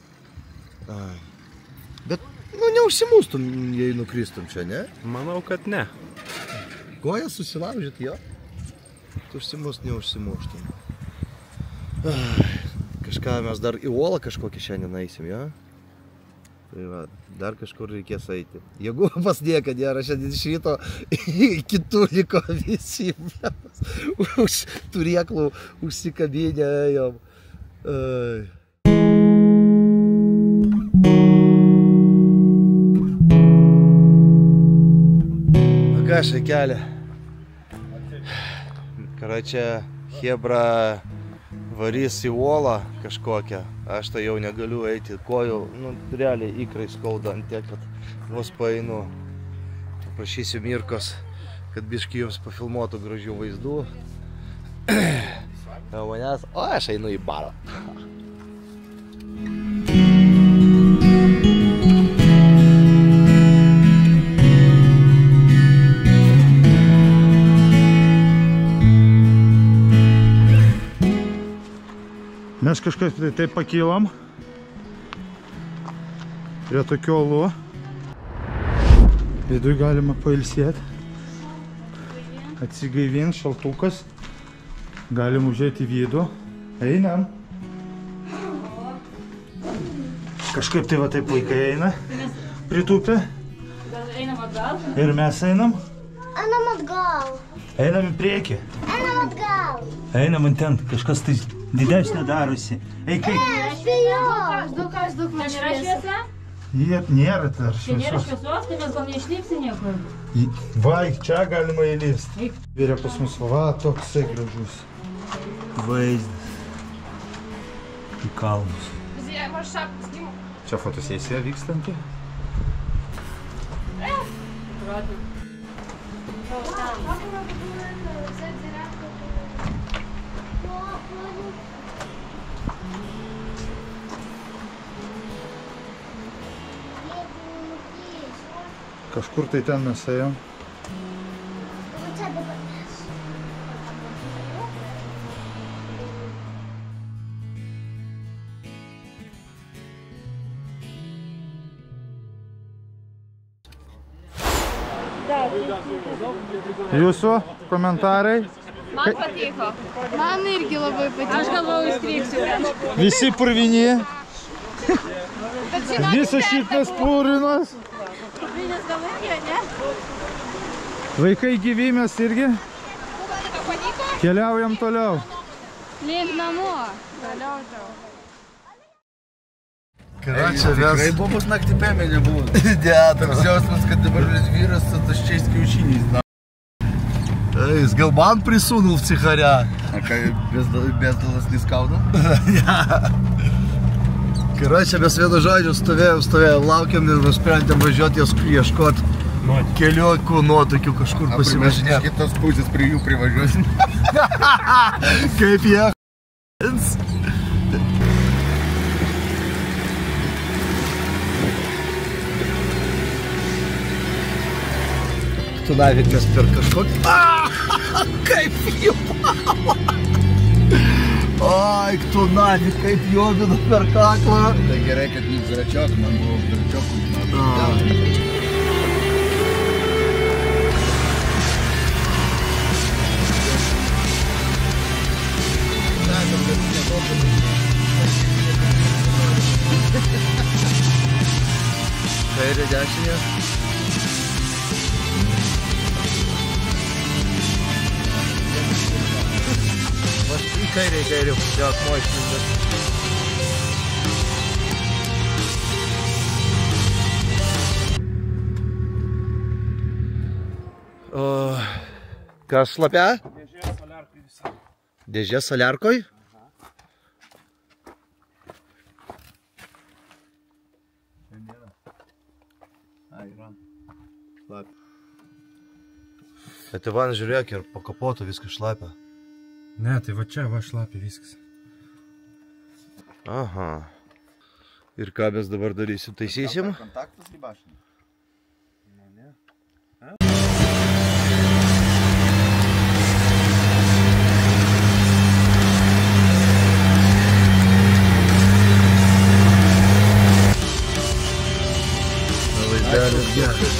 Bet nu neužsimūstum, jei nukristum čia, ne? Manau, kad ne. Kojas susilaužyt, jo? Tu užsimūst, neužsimūstum. Kažką mes dar į uolą kažkokį šiandien eisim, jo? Tai va, dar kažkur reikės eiti. Jeigu pas nieką nėra, šiandien iš ryto kitų liko visi. Už turėklų užsikabinę ėjom. Ką šaikelė? Karočią, Hebra varys į uolą kažkokią. Aš tai jau negaliu eiti, kojų, nu, realiai ikrai skauda ant tiek, kad vos paeinu. Paprašysiu Mirkos, kad biškį jums pafilmuotų gražių vaizdų. O aš einu į barą. Mes kažkas taip pakylom prie tokio uolų. Viduj galima pailsėti, atsigaivint, šaltukas. Galim užėti į vidų. Einam. Kažkaip tai va taip vaikai eina, pritūpę. Gal einam atgal? Ir mes einam. Einam atgal. Einam į priekį. Einam atgal. Einam ant ten, kažkas tai didesnė darosi. Ei, kaip? Aš bijau. Daug man yra šviesa? Nėra dar Čia nėra šviesos. šviesos, tai mes gal neišlipsi niekur. Va, čia galima įlysti. Vėrė pas mus, va, toksai gražus vaizdas į kalnus. Čia fotosesija vykstanti. Kažkur tai ten mes ėjom. Jūsų komentarai? Man patiko. Man irgi labai patiko. Aš galvoju, įstrigsiu. Visi purvini. Visas šitas purinas. Vaikai gyvi, mes irgi. Keliaujam toliau. Link namo. Toliau. Karočią, Tikrai bobos naktį pėmenė buvo. Ne, Toks jausmas, kad dabar vyras su tuščiais kiaušiniais. jis gal man prisunul psicharę. A ką, bezdalas neskauda? Karočią, mes vienu žodžiu stovėjom, laukiam ir nusprendėm važiuoti ieškot keliokų nuotokių kažkur pasivažinėti. Iš kitos pusės prie jų privažiuosim. Kaip jie. Tu navik mes per kažkokį... Kaip jumala! Ai, tu navik, kaip jovina per kaklą. Tai gerai, kad nizračiok, man buvo zračiokų. Kairė, dešinė. Į kairę, jo, akmuo išlindęs. Kas šlapia? Dėžė soliarkoj visą. Dėžė soliarkoj? Bet Ivan, žiūrėk, ir po kapotu viskas šlapia. Ne, tai va čia, va šlapia viskas. Aha. Ir ką mes dabar darysim? Taisysim? Kontaktas ribašinė. Vaizdelis geras.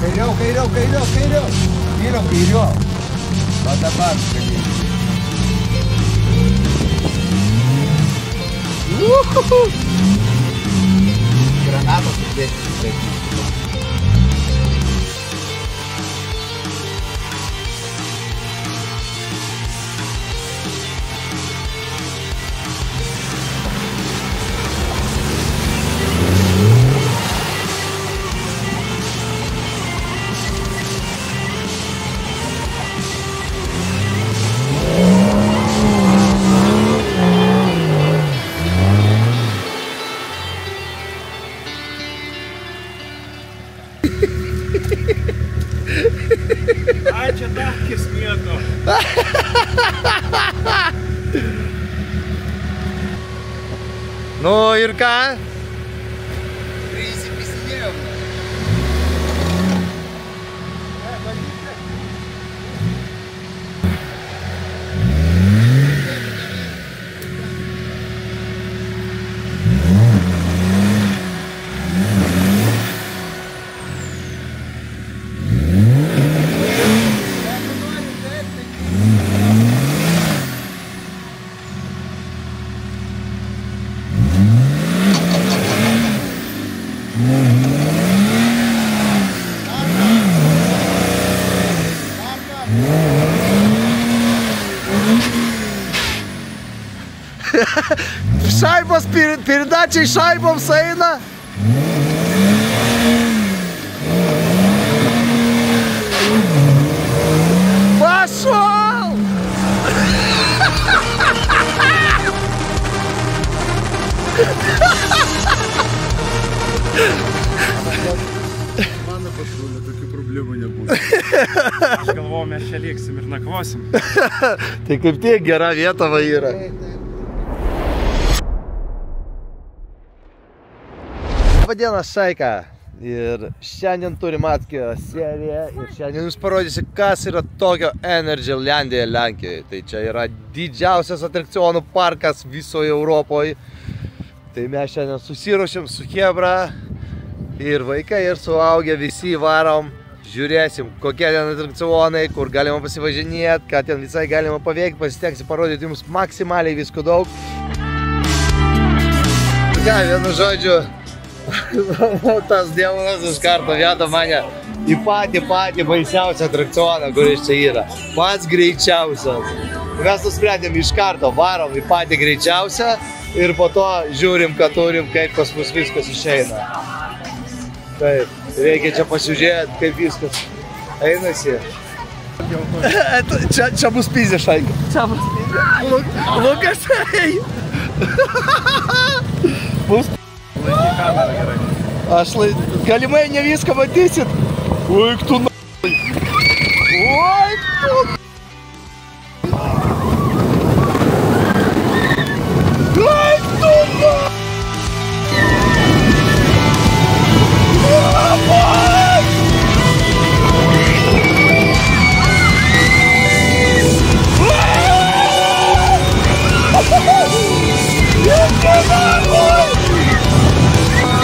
Kairiau, kairiau, kairiau, kairiau. Vyro, kairiau. Va dabar galėjai. Granatos uždėti. Ai, čia dakis mėto. Nu ir ką? Prisipisinėjau. Šaibos, передачей šaiboms eina. Пошел! Mano patrulė, tokių problemų nebūtų. Aš galvoju, mes čia liksim ir nakvosim. Tai kaip tiek gera vieta va yra. Labadiena, Šaika. Ir šiandien turim atskirą seriją ir šiandien jums parodysiu, kas yra tokio Energylandia Lenkijoje. Tai čia yra didžiausias atrakcionų parkas visoje Europoje. Tai mes šiandien susiruošėm su chebra ir vaikai ir suaugę visi varom. Žiūrėsim, kokie ten atrakcionai, kur galima pasivažinėti, ką ten visai galima paveikti, pasitengsiu parodyti jums maksimaliai visko daug. Ką, vienu žodžiu, tas dievonas iš karto veda mane į patį baisiausią atrakcioną, kuris čia yra. Pats greičiausias. Mes nusprendėm iš karto, varom į patį greičiausią ir po to žiūrim, ką turim, kaip pas mus viskas išeina. Taip, reikia čia pasižiūrėti, kaip viskas einasi. Čia bus pizė, Šaika. Čia bus pizė. Lukas, ei! Bus aš galimai ne viską matysit. Uik tu na... Uik tu na... Uik tu na...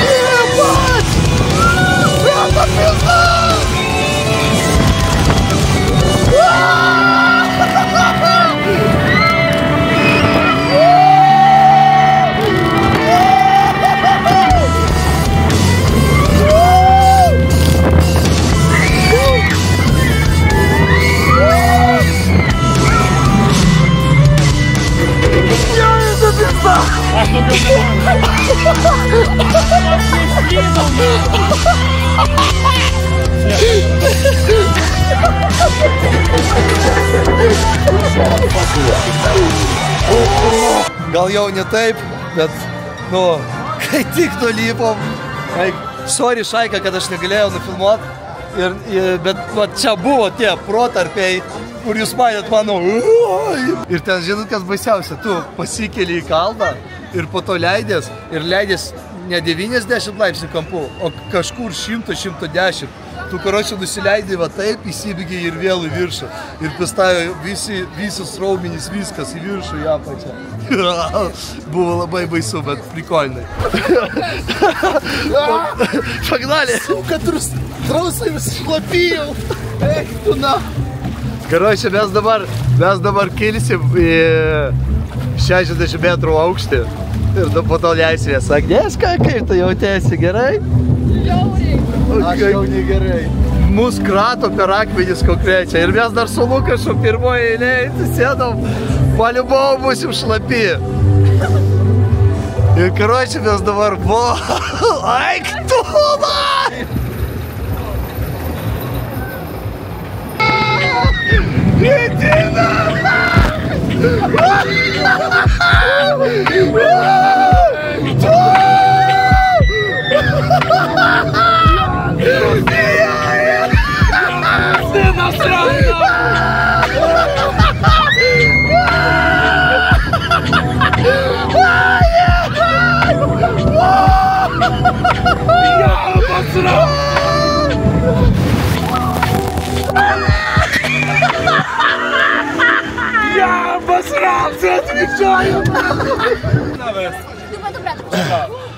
Ебать! Это пизда! Gal jau ne taip, bet, nu, kai tik nulipom, sorry Šaika, kad aš negalėjau nufilmuoti, bet va, čia buvo tie protarpiai, kur jūs matėt mano, ir ten žinot, kas baisiausia, tu pasikeli į kalną ir po to leidės, ir leidės ne 90 laipsnių kampu, o kažkur 100-110. Tu, karočią, nusileidai va taip, įsibėgiai ir vėl į viršų. Ir pastavė visus raumenys, viskas į viršų, į apačią. Buvo labai baisu, bet prikolnai. Pagdalė! Suka, trausai vis šlapijau. Eik, tu na. Karočią, mes dabar kilsim į 60 metrų aukštį. Ir po to leisimės. Agnieška, kaip tu jautėsi, gerai? Žiauriai. Aš jau negerai. Mus krato per akmenis konkrečiai. Ir mes dar su Lukašu pirmoje eilėje sėdom, paliubau būsim šlapi. Ir karočią mes dabar Aik tu! Medina! Я обосрался, отвечаю!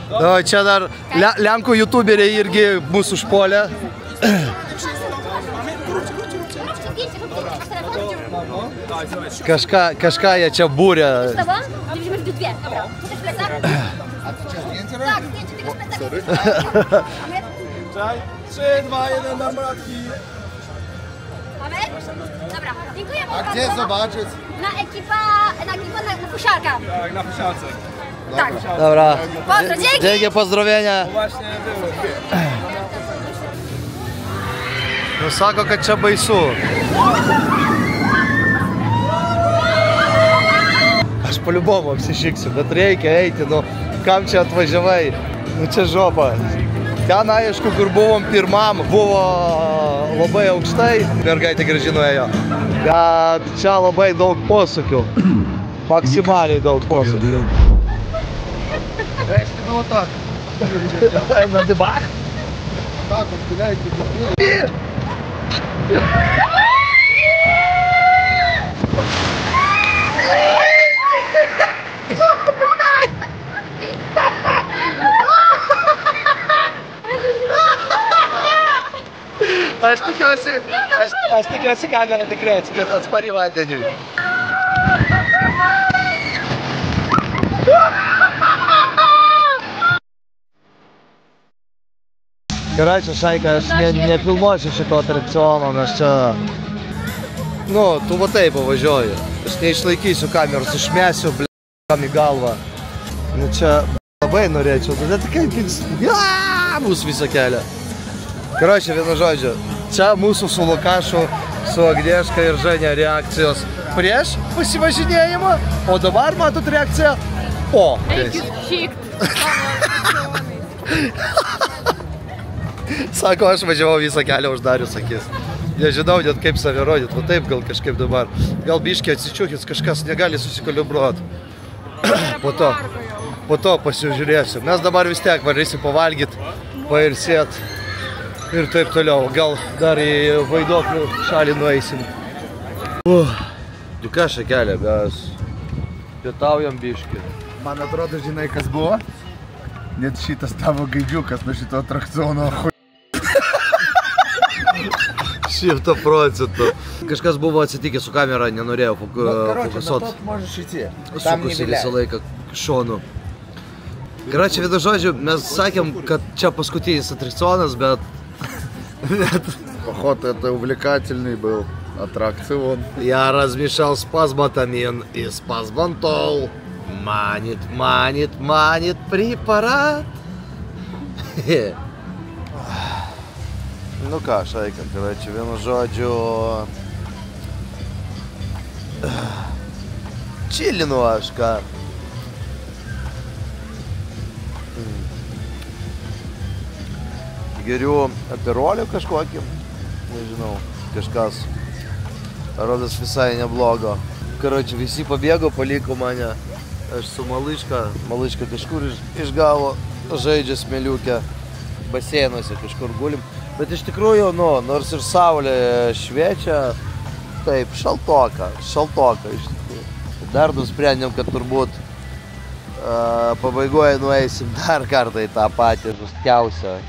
O, čia dar Lenkų youtuberiai irgi mūsų užpuolė. Kažką jie čia būrė. Dobra, dziękuję. A gdzie zobaczyć? Na fusiarka. Tak, na fusiarce. Tak. Dobra. Pozdro, dzięki. Dzięki, pozdrowienia. Właśnie było. Nu, sako, kad čia baisu. Aš paliubomu apsišiksiu, bet reikia eiti, nu, kam čia atvažiavai? Nu, čia žopa. Ten, aišku, kur buvom pirmam, buvo labai aukštai, mergaitė graži nuėjo. Bet čia labai daug posūkių. Maksimaliai daug posūkių. Esti было так. На дыбах? Так, вот стреляйте. Aš tikiuosi kamera tikrai atspari vandeniui. Karočią, Šaika, aš nefilmuosiu šito atrakciono, nes čia... Nu, tu va taip pavažiuoji. Aš neišlaikysiu kameros, išmesiu, kam į galvą. Nu, čia labai norėčiau, tada tik mūsų visą kelią. Karočią, vienu žodžiu, čia mūsų su Lukašu, su Agnieška ir Ženė reakcijos prieš pasivažinėjimą, o dabar matot reakciją po. Eikit šikt. Sako, aš važiavau visą kelią uždarius akis. Nežinau net kaip save rodyt, va taip gal kažkaip dabar. Gal biškiai atsičiūkis, kažkas negali susikalibruoti. Po to pasižiūrėsiu. Mes dabar vis tiek varysim pavalgyt, pailsėt ir taip toliau. Gal dar į Vaiduoklių šalį nueisim. Tu ką šakelė, mes pietaujam biškį. Man atrodo, žinai, kas buvo? Net šitas tavo gaidžiukas nuo šito atrakciono. 100%. Kažkas buvo atsitikę su kamera, nenorėjau fokusuoti. Sukusi visą laiką šonu. Karočią, vienu žodžiu, mes sakėm, kad čia paskutinis аттракционas, bet... Походу, это увлекательный был аттракцион. Я размешал спазмотамин и спазмантол. Манит препарат. Nu ką, šaika, čia vienu žodžiu čilinu aš ką. Geriu aperolį kažkokį, nežinau, kažkas, rodas visai neblogo. Karoči, visi pabėgo, paliko mane, aš su Malaiška kažkur iš galo žaidžia smėliukę, baseinuose kažkur gulim. Bet iš tikrųjų, nors ir saulė šviečia, taip, šaltoka iš tikrųjų. Dar nusprendėm, kad turbūt pabaigoje nueisim dar kartą į tą patį žustiausią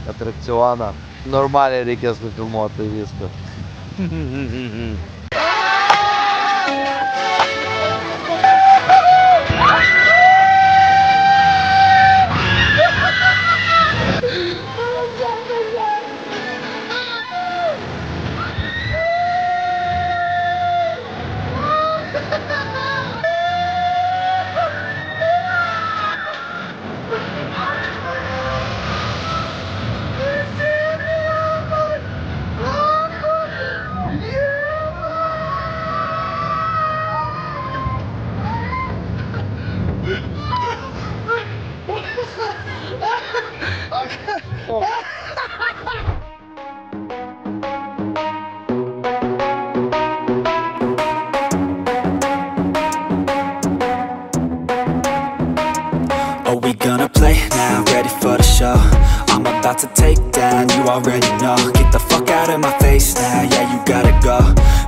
atrakcioną. Normaliai reikės nufilmuoti viską. Are we gonna play now? Ready for the show? I'm about to take down, you already know. Get the fuck out of my face now, yeah, you gotta go.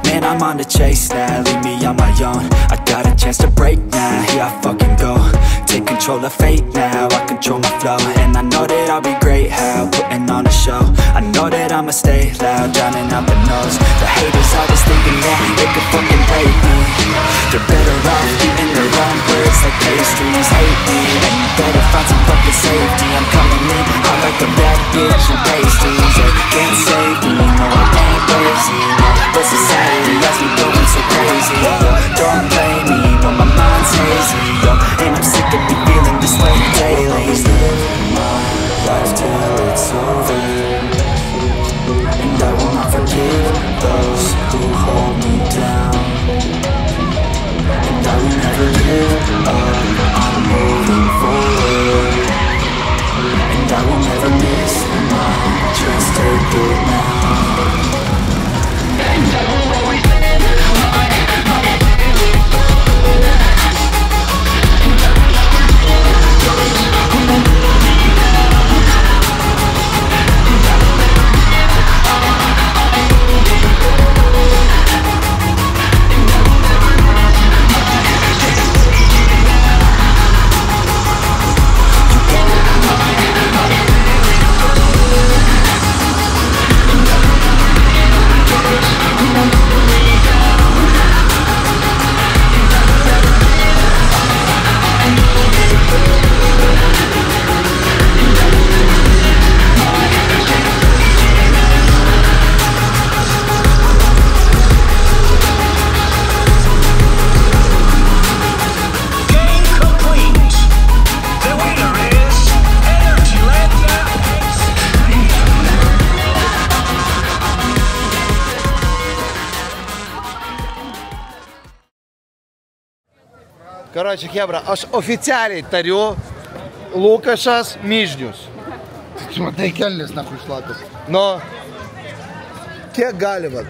Man, I'm on the chase now, leave me on my own. I got a chance to break now, here I fucking go. Take control of fate now, I control my flow. And I know that I'll be great, how, putting on a show. I know that I'ma stay loud, drowning out the noise. The haters always thinking that they could fucking break me. They're better off eating their own words like pastries. Hate me, and you better find some fucking safety. I'm coming in, I'm like a bad bitch and pasties. They can't save me, no, I ain't crazy, no. But society has me going so crazy, yo. Don't blame me, but my mind's hazy, yo. And I'm sick of me feeling this way daily. Live my life till it's over, and I will not forgive those who hold me down. And I will never give up, I'm moving forward. And I will never miss my chance, take it now. And I will always Karoči, Hebra, aš oficialiai tariu Lukašas Mižnius. Tu matai kelnes, nahui šlakas. Nu, kiek galima?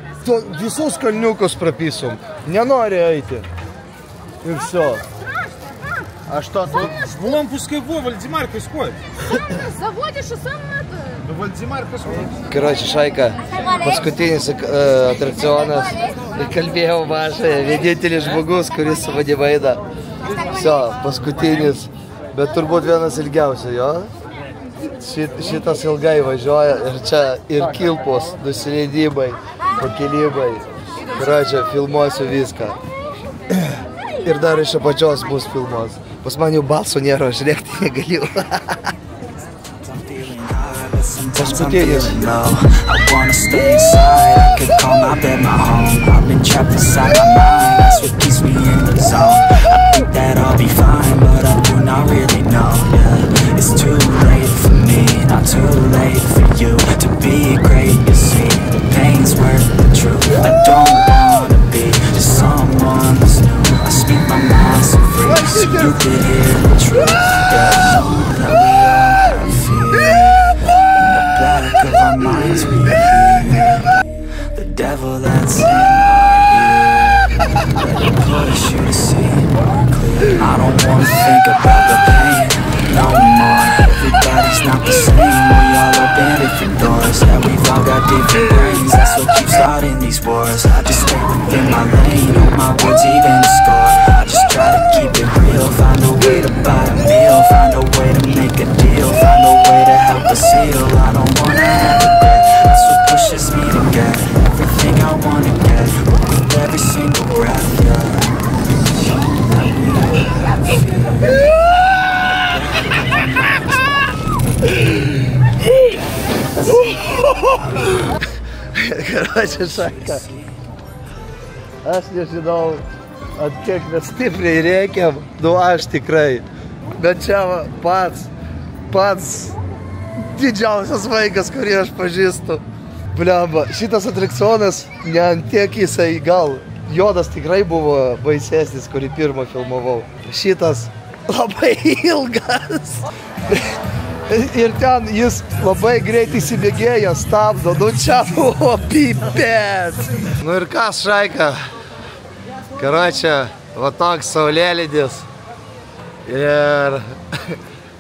Visus kalniukus prapisom. Nenori eiti. Ir все. А что тут? В лампусской Вальдемар Каськой. Заводишь и сам это. Вальдемар Каськой. Karoči, Šaika, paskutinis atrakcionas. Įkalbėjau mažai, vienintelis žmogus, kuris su manim eina. Все, paskutinis, bet turbūt vienas ilgiausių, jo? Šitas ilgai važiuoja ir čia ir kilpos, nusileidimai, pakilimai. Karoči, filmuosiu viską. Ir dar iš apačios bus filmuos. Pas man jau balso nėra, aš rėkti negaliu. Sometimes I'm feeling low, I wanna stay inside, I could call my bed my home. I've been trapped inside my mind, that's what keeps me in the zone. I think that I'll be fine, but I do not really know, yeah. It's too late for me, not too late for you to be great, you see. The pain's worth the truth, I don't wanna be just someone that's new. I speak my mind so free, so you could hear the truth, yeah. Know that we all have fear, in the back of our minds we hear the devil that's in our ear, let it push you to see more clear. I don't wanna think about the pain no more. Everybody's not the same, we all open different doors. Yeah, we've all got different brains, that's what keeps starting these wars. I just stay within my lane, know my words even a score. I just try to keep it real, find a way to buy a meal, find a way to make a deal, find a way to help us heal. I don't wanna have regret, that's what pushes me to get everything I wanna get, with every single breath, yeah. Короче, Šaika, aš nežinau, ant kiek mes stipriai rėkiam, nu aš tikrai, bet čia pats didžiausias vaikas, kurį aš pažįstu. Blemba, šitas atrakcionas ne ant tiek jisai gal, Jodas tikrai buvo baisesnis, kurį pirmą filmavau. Šitas labai ilgas. Ir ten jis labai greitai įsibėgėja, stabdo, nu čia buvo pipet. Nu ir kas, Šaika? Karočią, va toks saulėlydis. Ir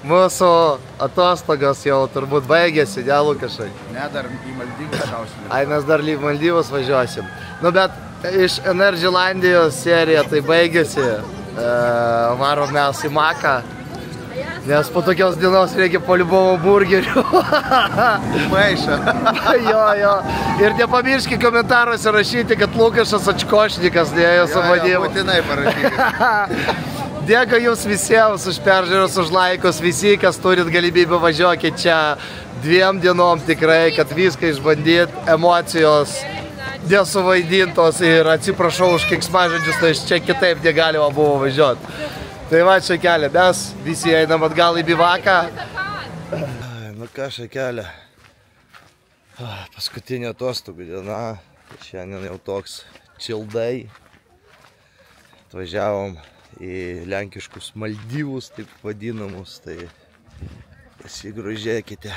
mūsų atostogas jau turbūt baigėsi, ne, Lukašai? Ne, dar į Maldyvus šausim. Ai, mes dar į Maldyvus važiuosim. Nu, bet iš Energylandijos serija tai baigėsi. Varom mes į Maką. Nes po tokios dienos reikia poliubomo burgerių. Maišą. Jo. Ir nepamirškit komentaruose rašyti, kad Lukašas Ačkošnikas dėjo su manim. Būtinai parašykit. Dėkui jums visiems už peržiūros, už laikus. Visi, kas turit galimybę, važiuokit čia 2 dienom tikrai, kad viską išbandyt, emocijos nesuvaidintos ir atsiprašau už keiksmažodžius, tai čia kitaip negalima buvo važiuoti. Tai va, Šakelė, mes visi einam atgal į bivaką. Nu ką, Šakelė, paskutinė atostogų diena, šiandien jau toks childai. Atvažiavom į lenkiškus Maldyvus, taip vadinamus, tai pasigrožėkite.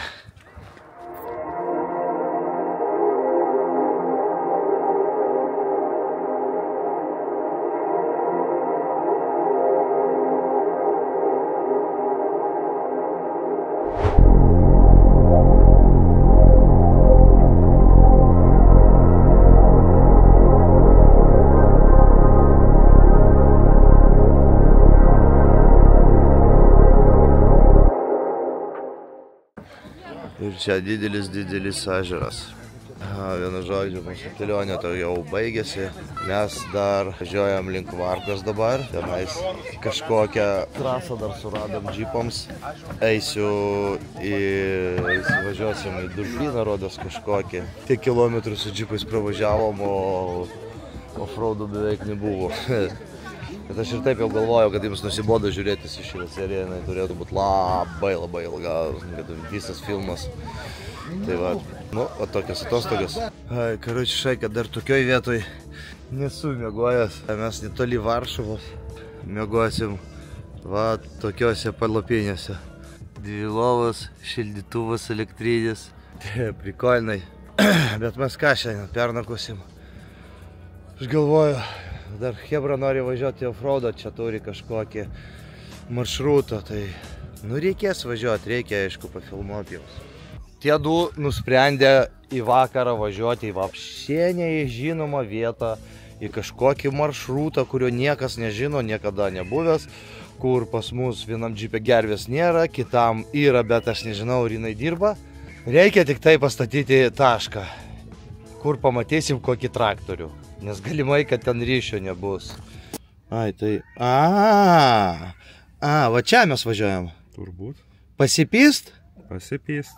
Ir čia didelis ežeras. Vienu žodžiu, mūsų kelionė to jau baigėsi. Mes dar važiuojam link Varkos dabar. Tenais kažkokią trasą dar suradom džipams. Važiuosim į Durpyną, rodos kažkokį. Tiek kilometrų su džipais pravažiavom, o offroadų beveik nebuvo. Bet aš ir taip jau galvojau, kad jums nusibodo žiūrėtis į šitą seriją, jinai turėtų būti labai ilga, kad visas filmas. Tai va, nu, o tokios atostogas. Karoči, Šaika, dar tokioj vietoj nesu miegojęs. Mes netoli Varšuvos miegosim, va, tokiose palapinėse. 2 lovos, šildytuvas elektrinis. Prikolnai. Bet mes ką šiandien pernakosim? Aš galvoju, dar Hebra nori važiuoti į offroadą, čia turi kažkokį maršrutą, tai nu reikės važiuoti, reikia aišku pafilmuoti jums. Tie du nusprendė į vakarą važiuoti į vapšė nežinomą vietą, į kažkokį maršrutą, kurio niekas nežino, niekada nebuvęs, kur pas mus vienam džipe gervės nėra, kitam yra, bet aš nežinau, ar jinai dirba. Reikia tik tai pastatyti tašką, kur pamatysim kokį traktorių. Nes galimai, kad ten ryšio nebus. Ai, tai... Va čia mes važiuojam. Turbūt. Pasipist? Pasipist.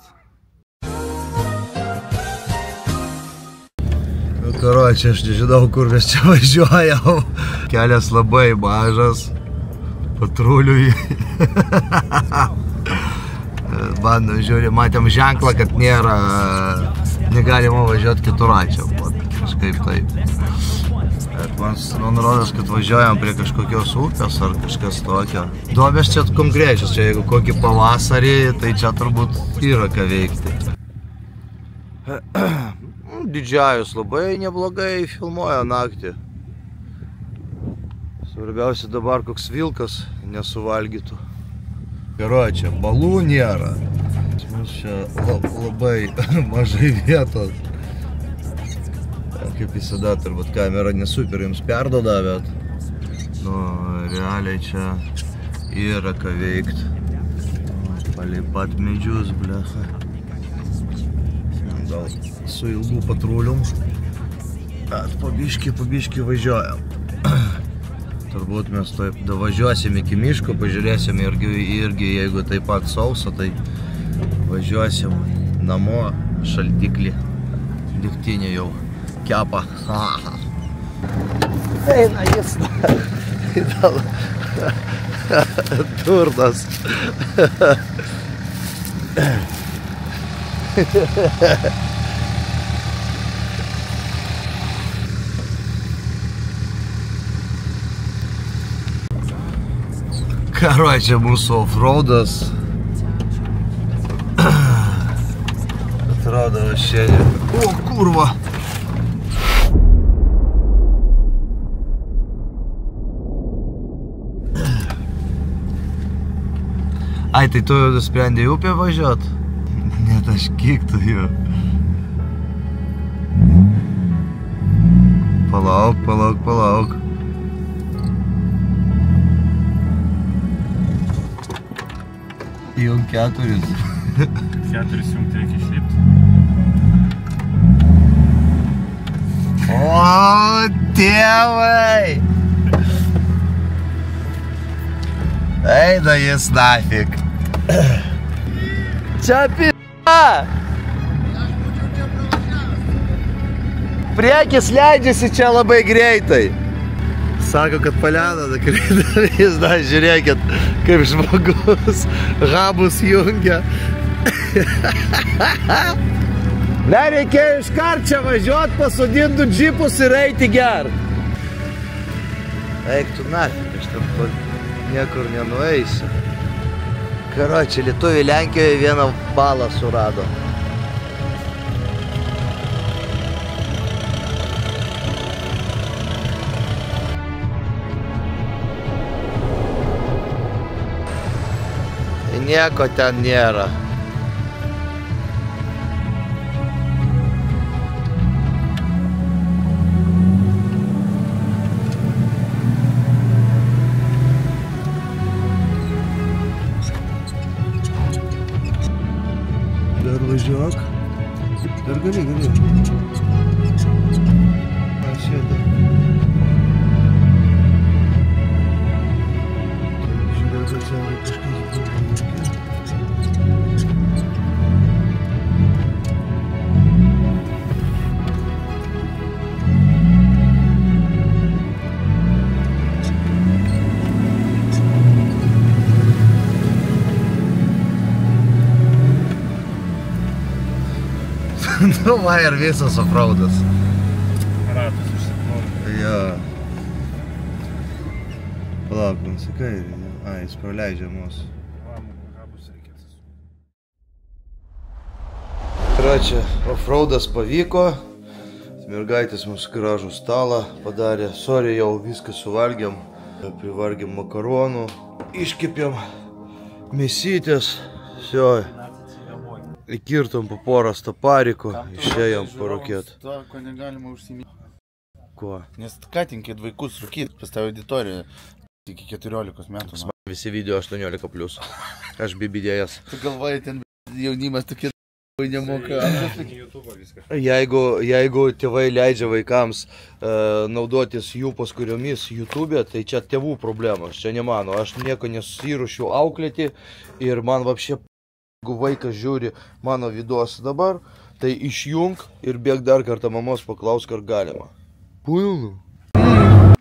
Karočią, aš nežinau, kur mes čia važiuojam. Kelias labai mažas. Patruliui. Man, žiūrė, matėm ženklą, kad nėra, negalima važiuoti keturačiam. Kažkaip taip. Man rodos, kad važiuojam prie kažkokios upės ar kažkas tokio. Duobės čia konkrečios, čia jeigu kokį pavasarį, tai čia turbūt yra ką veikti. Didžiajus labai neblogai filmuoja naktį. Svarbiausia dabar koks vilkas nesuvalgytų. Karočią, balų nėra. Mums čia labai mažai vietos. Kaip visada, turbūt kamera nesuper jums perdoda, bet nu, realiai čia yra ką veikti. Palei pat medžius, blecha. Gal su ilgų patrulium. Bet pabiški važiuojam. Turbūt mes taip davažiuosim iki miško, pažiūrėsim irgi jeigu taip pat sausa, tai važiuosim namo, šaldiklį, degtinė jau kepa. Eina jis. Durnas. Karočią, mūsų offroadas. Atrodo, šiandien. O, kurva! Ai, tai tu sprendė į upę važiuot? Net aš kiktų jo. Palauk. Jung 4. 4 jung reikia išlipti. O, tėvai! Eina jis nafik. Čia p***a! Priekis leidžiasi čia labai greitai. Sako, kad paliana, jis, na, žiūrėkit, kaip žmogus habus jungia. Ne, reikėjo iškart čia važiuot, pasodintų džipus ir eiti gert. Eik tu nafik, aš tam niekur nenueisiu. Karočią, lietuviai Lenkijoje vieną balą surado. Nieko ten nėra. Dar važiuok. Dar gali. Atsėda. Žiūrėk, atsėda kažkas buvo. Nu va ir visas offroadas. Ratas užsiplovė. Jo. Palauk, nusikai. Ai, jis praleidžia mūsų. Karočią, offroadas pavyko. Mergaitės mūsų gražų stalą padarė. Sorry, jau viską suvalgėm. Privargėm makaronų. Iškepėm mėsytės. Всё. Įkirtom po porą staparikų, išėjom parūkėt. To, ko negalima užsimyti. Kuo? Nes skatinkit vaikus rūkyti, pas tavo auditoriją iki 14 metų. Visi video 18+. Aš bibidėjas. Tu galvoji, ten jaunimas tokie nemoka. Jeigu tėvai leidžia vaikams naudotis jų paskiriomis YouTube, tai čia tėvų problemos, čia ne mano. Aš nieko nesusiruošiu auklėti ir man vapšė, jeigu vaikas žiūri mano videos dabar, Tai išjung ir bėg dar kartą mamos paklausk, ar galima. Pilnu.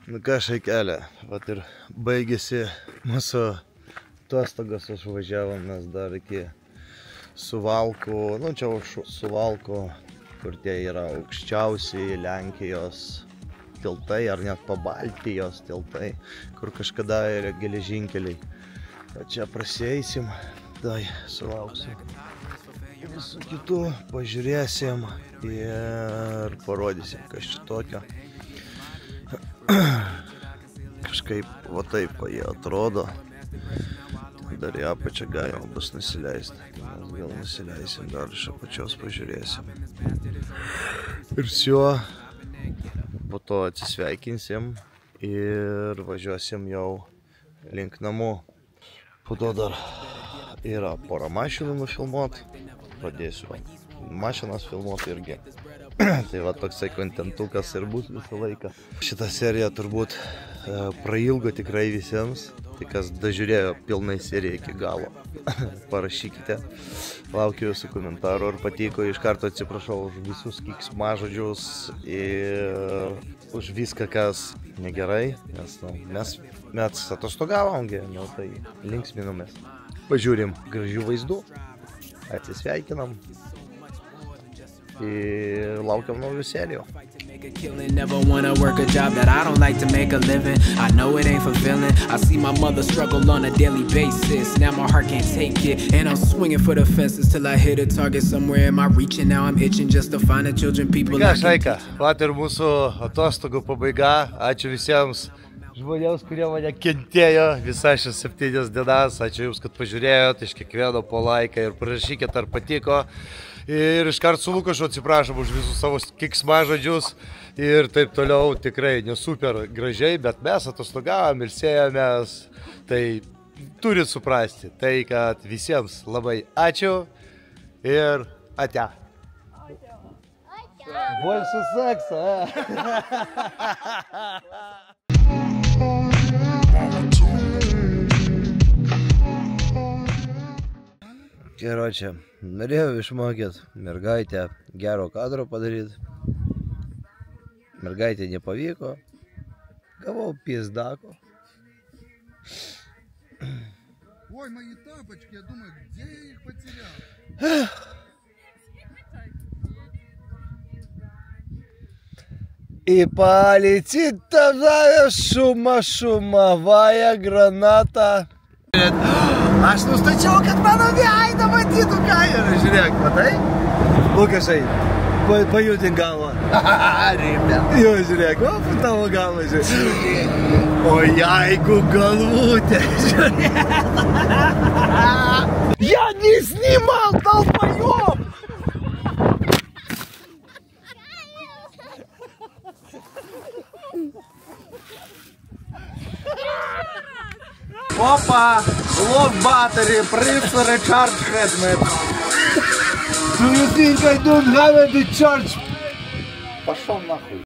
Nu ką šaikelė, vat ir baigėsi mūsų atostogas, užvažiavom mes dar iki Suvalkų, nu čia už Suvalkų, kur tie yra aukščiausiai Lenkijos tiltai, ar net Pabaltijos tiltai, kur kažkada yra geležinkeliai. O čia prasieisim, tai sulauksim visų kitų, pažiūrėsim ir parodysim, kas čia tokio. Kažkaip va taip jie atrodo. Dar į apačią galima bus nusileisti. Mes gal nusileisim, dar iš apačios pažiūrėsim. Ir siuo, po to atsisveikinsim ir važiuosim jau link namų. Po to dar yra pora mašinų nufilmuot. Pradėsiu mašinas filmuoti irgi. Tai va toksai kontentukas ir bus visą laiką. Šitą seriją turbūt prailgo tikrai visiems. Tai kas dažiūrėjo pilnai seriją iki galo, parašykite. Laukiu jūsų komentarų, ar patiko. Iš karto atsiprašau už visus keiksmažodžius ir už viską, kas negerai. Nes mes atostogavom, tai linksminomės. Pažiūrim gražių vaizdų, atsisveikinam ir laukiam naujų serijų. Never wanna work a job that I don't like to make a living. I know it ain't fulfilling. I see my mother struggle on a daily basis. Now my heart can't take it, and I'm swinging for the fences till I hit a target somewhere. Am I reaching now? I'm itching just to find the children people. Ką, Šaika, vat ir mūsų atostogų pabaiga. Ačiū visiems žmonėms, kurie mane kentėjo visas šias 7 dienas. Ačiū jums, kad pažiūrėjot, iš kiekvieno po laiką ir parašykit, ar patiko. Ir iškart su Lukašu atsiprašom už visus savo keiksmažodžius ir taip toliau. Tikrai nesuper gražiai, bet mes atostogavom ir sėjomės. Tai turit suprasti, tai kad visiems labai ačiū ir ate. Больше секса, Geročią, norėjau išmokyti mergaitę gero kadro padaryti. Mergaitė nepavyko. Gavau pizdako. Ой, мои тапочки, я думаю, где я их потерял? И полетит тогда шумовая граната. Aš nustačiau, kad mano veidą matytų kamerą. Žiūrėk, matai? Lukašai, pajudink galvą. Rimė. Jo, žiūrėk, o, tavo galvą, žiūrėk. O jeigu galvutė, žiūrėk. Я не снимал, долбоёб! Опа! Low battery, please recharge headmet. Do you think I don't have any charge? Пошел нахуй.